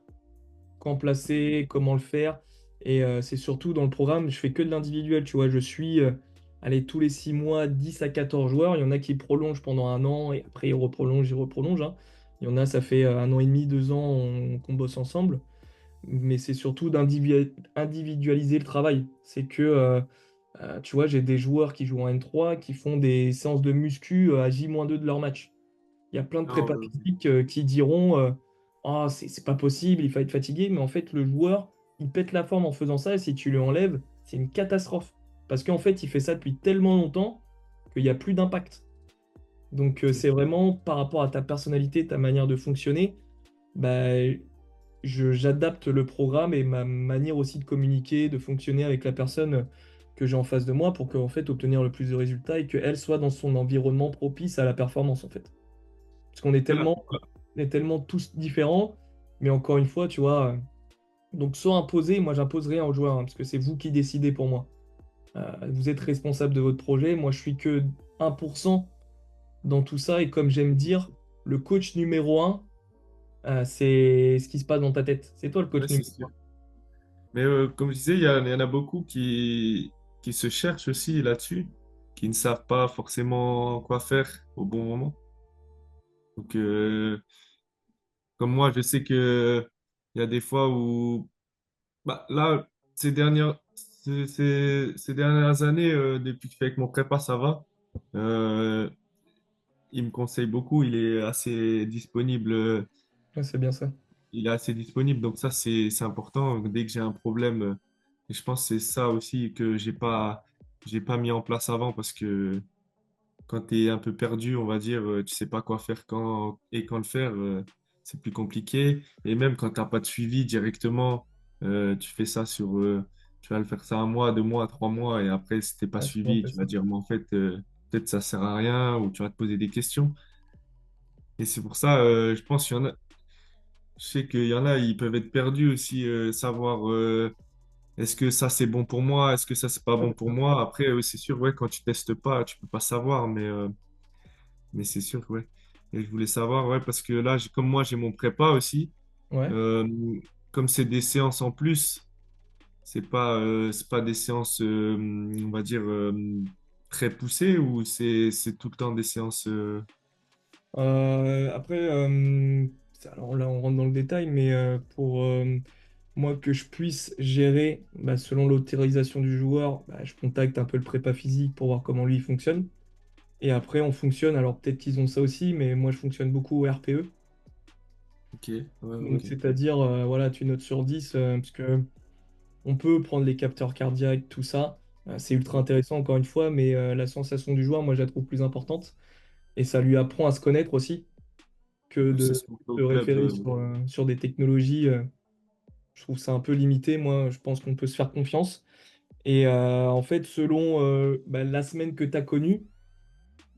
quand placer, comment le faire. Et c'est surtout dans le programme, je fais que de l'individuel, tu vois. Je suis, allez, tous les 6 mois, 10 à 14 joueurs. Il y en a qui prolongent pendant un an et après ils reprolongent, hein. Il y en a, ça fait un an et demi, 2 ans qu'on bosse ensemble. Mais c'est surtout d'individualiser le travail. C'est que, tu vois, j'ai des joueurs qui jouent en N3 qui font des séances de muscu à J-2 de leur match. Il y a plein de Ah, prépas ouais, ok. physiques qui diront ah, c'est pas possible, il faut être fatigué. Mais en fait, le joueur, il pète la forme en faisant ça. Et si tu lui enlèves, c'est une catastrophe. Parce qu'en fait, il fait ça depuis tellement longtemps qu'il n'y a plus d'impact. Donc, Ok. c'est vraiment par rapport à ta personnalité, ta manière de fonctionner. Bah, j'adapte le programme et ma manière aussi de communiquer, de fonctionner avec la personne que j'ai en face de moi pour qu'en fait obtenir le plus de résultats et qu'elle soit dans son environnement propice à la performance en fait. Parce qu'on est Voilà. tellement tous différents, mais encore une fois, tu vois, donc soit imposer, moi j'impose rien aux joueurs, hein, parce que c'est vous qui décidez pour moi. Vous êtes responsable de votre projet, moi je suis que 1% dans tout ça et comme j'aime dire, le coach numéro un, c'est ce qui se passe dans ta tête. C'est toi le Ouais, coach c'est numéro sûr. un. Mais comme je disais, il y en a beaucoup qui se cherchent aussi là-dessus, qui ne savent pas forcément quoi faire au bon moment. Donc, comme moi, je sais que il y a des fois où, bah, là, ces dernières années, depuis que je fais avec mon prépa, ça va. Euh, il me conseille beaucoup, il est assez disponible. Ouais, c'est bien ça. Il est assez disponible, donc ça, c'est important. Dès que j'ai un problème, et je pense que c'est ça aussi que j'ai pas mis en place avant parce que quand tu es un peu perdu, on va dire, tu sais pas quoi faire quand et quand le faire, c'est plus compliqué. Et même quand t'as pas de suivi directement, tu fais ça tu vas le faire ça 1 mois, 2 mois, 3 mois, et après, si t'es pas Ouais, souvent, on suivi, fait tu ça. vas dire, mais en fait, peut-être ça sert à rien, ou tu vas te poser des questions. Et c'est pour ça, je pense qu'il y en a, je sais qu'il y en a, ils peuvent être perdus aussi, savoir est-ce que ça c'est bon pour moi, est-ce que ça c'est pas Ouais, bon bien pour sûr. moi. Après, c'est sûr, ouais, quand tu testes pas, tu peux pas savoir, mais c'est sûr, ouais. Et je voulais savoir, ouais, parce que là, comme moi j'ai mon prépa aussi, Ouais. euh, comme c'est des séances en plus, c'est pas des séances, on va dire, très poussées ou c'est tout le temps des séances. Après, alors là, on rentre dans le détail, mais pour moi que je puisse gérer, bah, selon l'autorisation du joueur, bah, je contacte un peu le prépa physique pour voir comment lui il fonctionne. Et après, on fonctionne. Alors peut-être qu'ils ont ça aussi, mais moi je fonctionne beaucoup au RPE. Ok, ouais, Donc ok. c'est-à-dire, voilà, tu notes sur 10, parce que on peut prendre les capteurs cardiaques, tout ça. C'est ultra intéressant encore une fois, mais la sensation du joueur, moi je la trouve plus importante. Et ça lui apprend à se connaître aussi que Oui, c'est de ce qu'on fait au se club. référer sur des technologies. Je trouve ça un peu limité. Moi, je pense qu'on peut se faire confiance. Et en fait, selon bah, la semaine que tu as connue,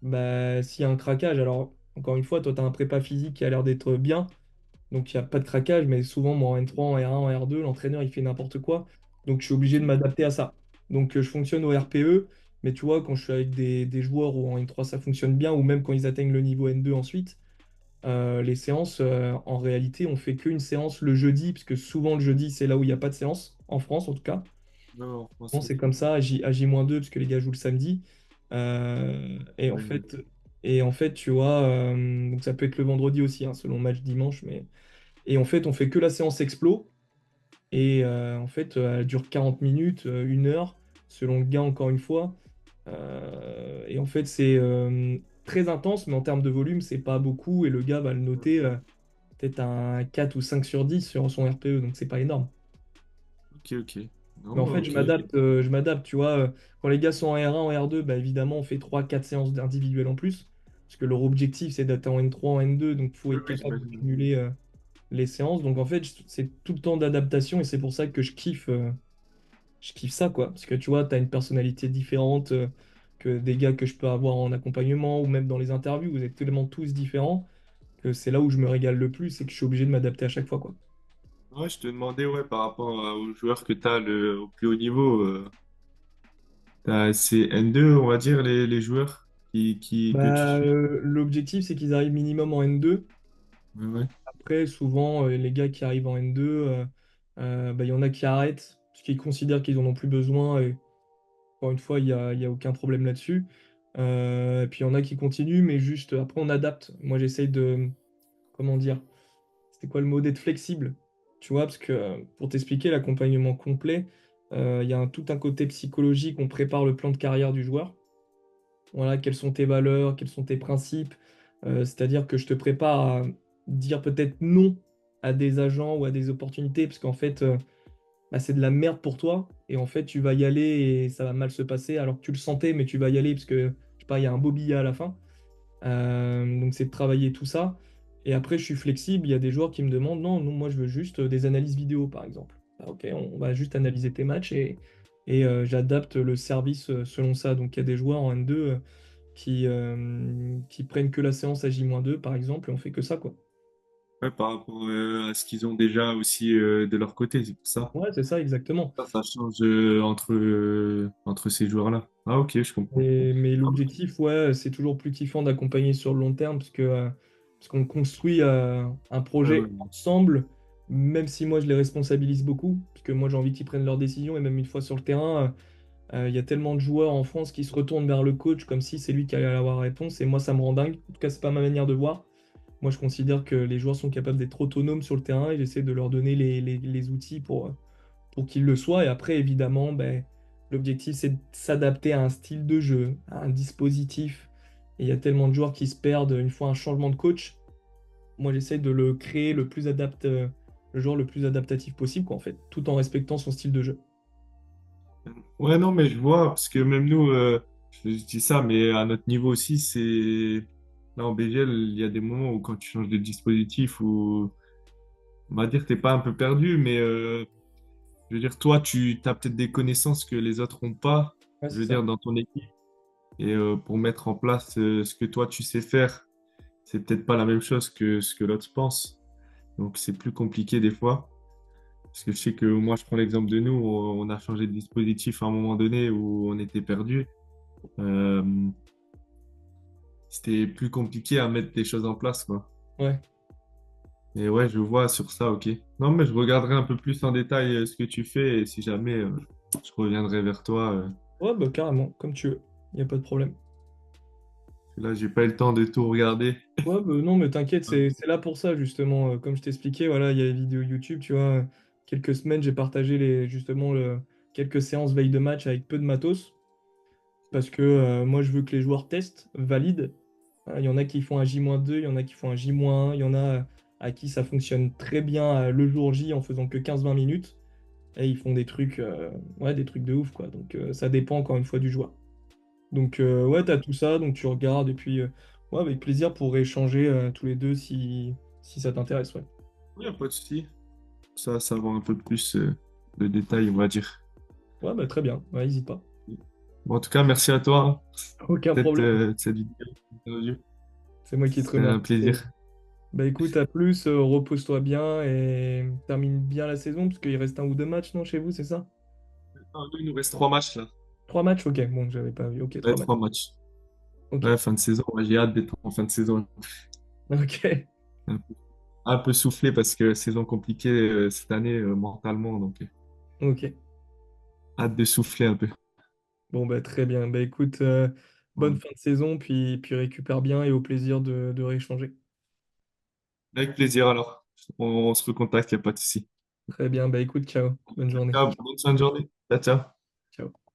bah, s'il y a un craquage, alors encore une fois, toi, tu as un prépa physique qui a l'air d'être bien, donc il n'y a pas de craquage, mais souvent, moi, en N3, en R1, en R2, l'entraîneur, il fait n'importe quoi. Donc, je suis obligé de Ok. m'adapter à ça. Donc, je fonctionne au RPE, mais tu vois, quand je suis avec des joueurs où en N3, ça fonctionne bien, ou même quand ils atteignent le niveau N2 ensuite, les séances, en réalité, on fait qu'une séance le jeudi, puisque souvent le jeudi, c'est là où il n'y a pas de séance, en France en tout cas. Ouais, en Bon, France, c'est oui. comme ça, à J-2, parce que les gars jouent le samedi. Et en Ouais, ouais. fait, tu vois, donc ça peut être le vendredi aussi, hein, selon le match dimanche. Et en fait, on fait que la séance explo. Et en fait, elle dure 40 minutes, 1 heure, selon le gars, encore une fois. Et en fait, c'est très intense, mais en termes de volume, c'est pas beaucoup. Et le gars va le noter peut-être un 4 ou 5 sur 10 sur son RPE, donc c'est pas énorme. Ok, ok. Mais en Non, fait, ok. je m'adapte, tu vois. Quand les gars sont en R1, en R2, bah, évidemment, on fait trois quatre séances d'individuel en plus. Parce que leur objectif, c'est d'être en N3, en N2, donc il faut Oui, être oui, capable de j'imagine. cumuler les séances. Donc en fait, c'est tout le temps d'adaptation et c'est pour ça que je kiffe ça, quoi. Parce que tu vois, tu as une personnalité différente que des gars que je peux avoir en accompagnement ou même dans les interviews. Vous êtes tellement tous différents que c'est là où je me régale le plus et que je suis obligé de m'adapter à chaque fois, quoi. Ouais, je te demandais, ouais, par rapport aux joueurs que tu as au plus haut niveau, c'est N2, on va dire, les joueurs que tu Bah, suis. l'objectif, c'est qu'ils arrivent minimum en N2. Ouais, ouais. Après, souvent, les gars qui arrivent en N2, bah, il y en a qui arrêtent parce qu'ils considèrent qu'ils n'en ont plus besoin. Et encore une fois, il y a aucun problème là-dessus. Et puis, il y en a qui continuent, mais juste après, on adapte. Moi, j'essaye de, comment dire, c'était quoi le mot, d'être flexible. Tu vois, parce que pour t'expliquer l'accompagnement complet, il y a tout un côté psychologique. On prépare le plan de carrière du joueur. Voilà, quelles sont tes valeurs, quels sont tes principes. C'est-à-dire que je te prépare à dire peut-être non à des agents ou à des opportunités, parce qu'en fait, bah, c'est de la merde pour toi. Et en fait, tu vas y aller et ça va mal se passer, alors que tu le sentais, mais tu vas y aller parce que, je sais pas, il y a un beau billet à la fin. Donc, c'est de travailler tout ça. Et après, je suis flexible. Il y a des joueurs qui me demandent, non, non, moi, je veux juste des analyses vidéo, par exemple. Ah, ok, on va juste analyser tes matchs et j'adapte le service selon ça. Donc, il y a des joueurs en N2 qui prennent que la séance à J-2, par exemple, et on fait que ça, quoi. Ouais, par rapport à ce qu'ils ont déjà aussi de leur côté, c'est pour ça. Ouais, c'est ça, exactement. Ça change entre ces joueurs-là. Ah, ok, je comprends. Mais l'objectif, ouais, c'est toujours plus kiffant d'accompagner sur le long terme, parce qu'on construit un Ouais, ouais, projet ensemble, même si moi, je les responsabilise beaucoup, parce que moi, j'ai envie qu'ils prennent leurs décisions, et même une fois sur le terrain, il y a tellement de joueurs en France qui se retournent vers le coach comme si c'est lui qui allait avoir la réponse, et moi, ça me rend dingue. En tout cas, c'est pas ma manière de voir. Moi, je considère que les joueurs sont capables d'être autonomes sur le terrain et j'essaie de leur donner les outils pour qu'ils le soient. Et après, évidemment, ben, l'objectif, c'est de s'adapter à un style de jeu, à un dispositif. Et il y a tellement de joueurs qui se perdent une fois un changement de coach. Moi, j'essaie de le créer le joueur le plus adaptatif possible, quoi, en fait, tout en respectant son style de jeu. ouais, non, mais je vois, parce que même nous, je dis ça, mais à notre niveau aussi, là en BGL, il y a des moments où quand tu changes de dispositif, où on va dire que t'es pas un peu perdu, mais je veux dire, toi, tu as peut-être des connaissances que les autres n'ont pas, Ouais, je c'est veux ça. dire, dans ton équipe. Et pour mettre en place ce que toi, tu sais faire, c'est peut-être pas la même chose que ce que l'autre pense. Donc, c'est plus compliqué des fois. Parce que je sais que moi, je prends l'exemple de nous, on a changé de dispositif à un moment donné où on était perdu. Euh, C'était plus compliqué à mettre des choses en place, quoi. Ouais. Et ouais, je vois sur ça, ok. Non, mais je regarderai un peu plus en détail ce que tu fais et si jamais, je reviendrai vers toi. Ouais, bah carrément, comme tu veux. Il n'y a pas de problème. Là, j'ai pas eu le temps de tout regarder. Ouais, bah non, mais t'inquiète, c'est là pour ça, justement. Comme je t'expliquais, voilà, il y a les vidéos YouTube, tu vois. Quelques semaines, j'ai partagé justement quelques séances veille de match avec peu de matos, parce que moi, je veux que les joueurs testent, valident. Il y en a qui font un J-2, il y en a qui font un J-1, il y en a à qui ça fonctionne très bien le jour J en faisant que 15-20 minutes, et ils font ouais, des trucs de ouf, quoi. Donc, ça dépend encore une fois du joueur. Donc, ouais, t'as tout ça, donc tu regardes, et puis, ouais, avec plaisir pour échanger tous les deux si ça t'intéresse, ouais. Il n'y a pas de souci. Ça va un peu plus de détails, on va dire. Ouais, bah très bien, ouais, n'hésite pas. Bon, en tout cas, merci à toi Aucun cette, problème, cette vidéo. Interview. c'est moi qui te C'était un remercie. plaisir. Bah écoute, à plus, repose-toi bien et termine bien la saison, parce qu'il reste un ou deux matchs, non, chez vous, c'est ça? Il nous reste 3 matchs là. Trois matchs? Ok, bon, j'avais pas vu. Ok, Ouais, trois matchs. 3 matchs. Ok, Ouais, fin de saison. Ouais, j'ai hâte d'être en fin de saison. ok, Un peu soufflé parce que saison compliquée cette année mentalement. Donc, ok. hâte de souffler un peu. Bon, bah très bien. Bah écoute, bonne Ouais. fin de saison, puis récupère bien et au plaisir de rééchanger. Avec plaisir alors. On se recontacte, il n'y a pas de souci. Très bien, bah écoute, ciao, bonne journée. Ciao, bonne fin de journée. Ciao, ciao. Ciao.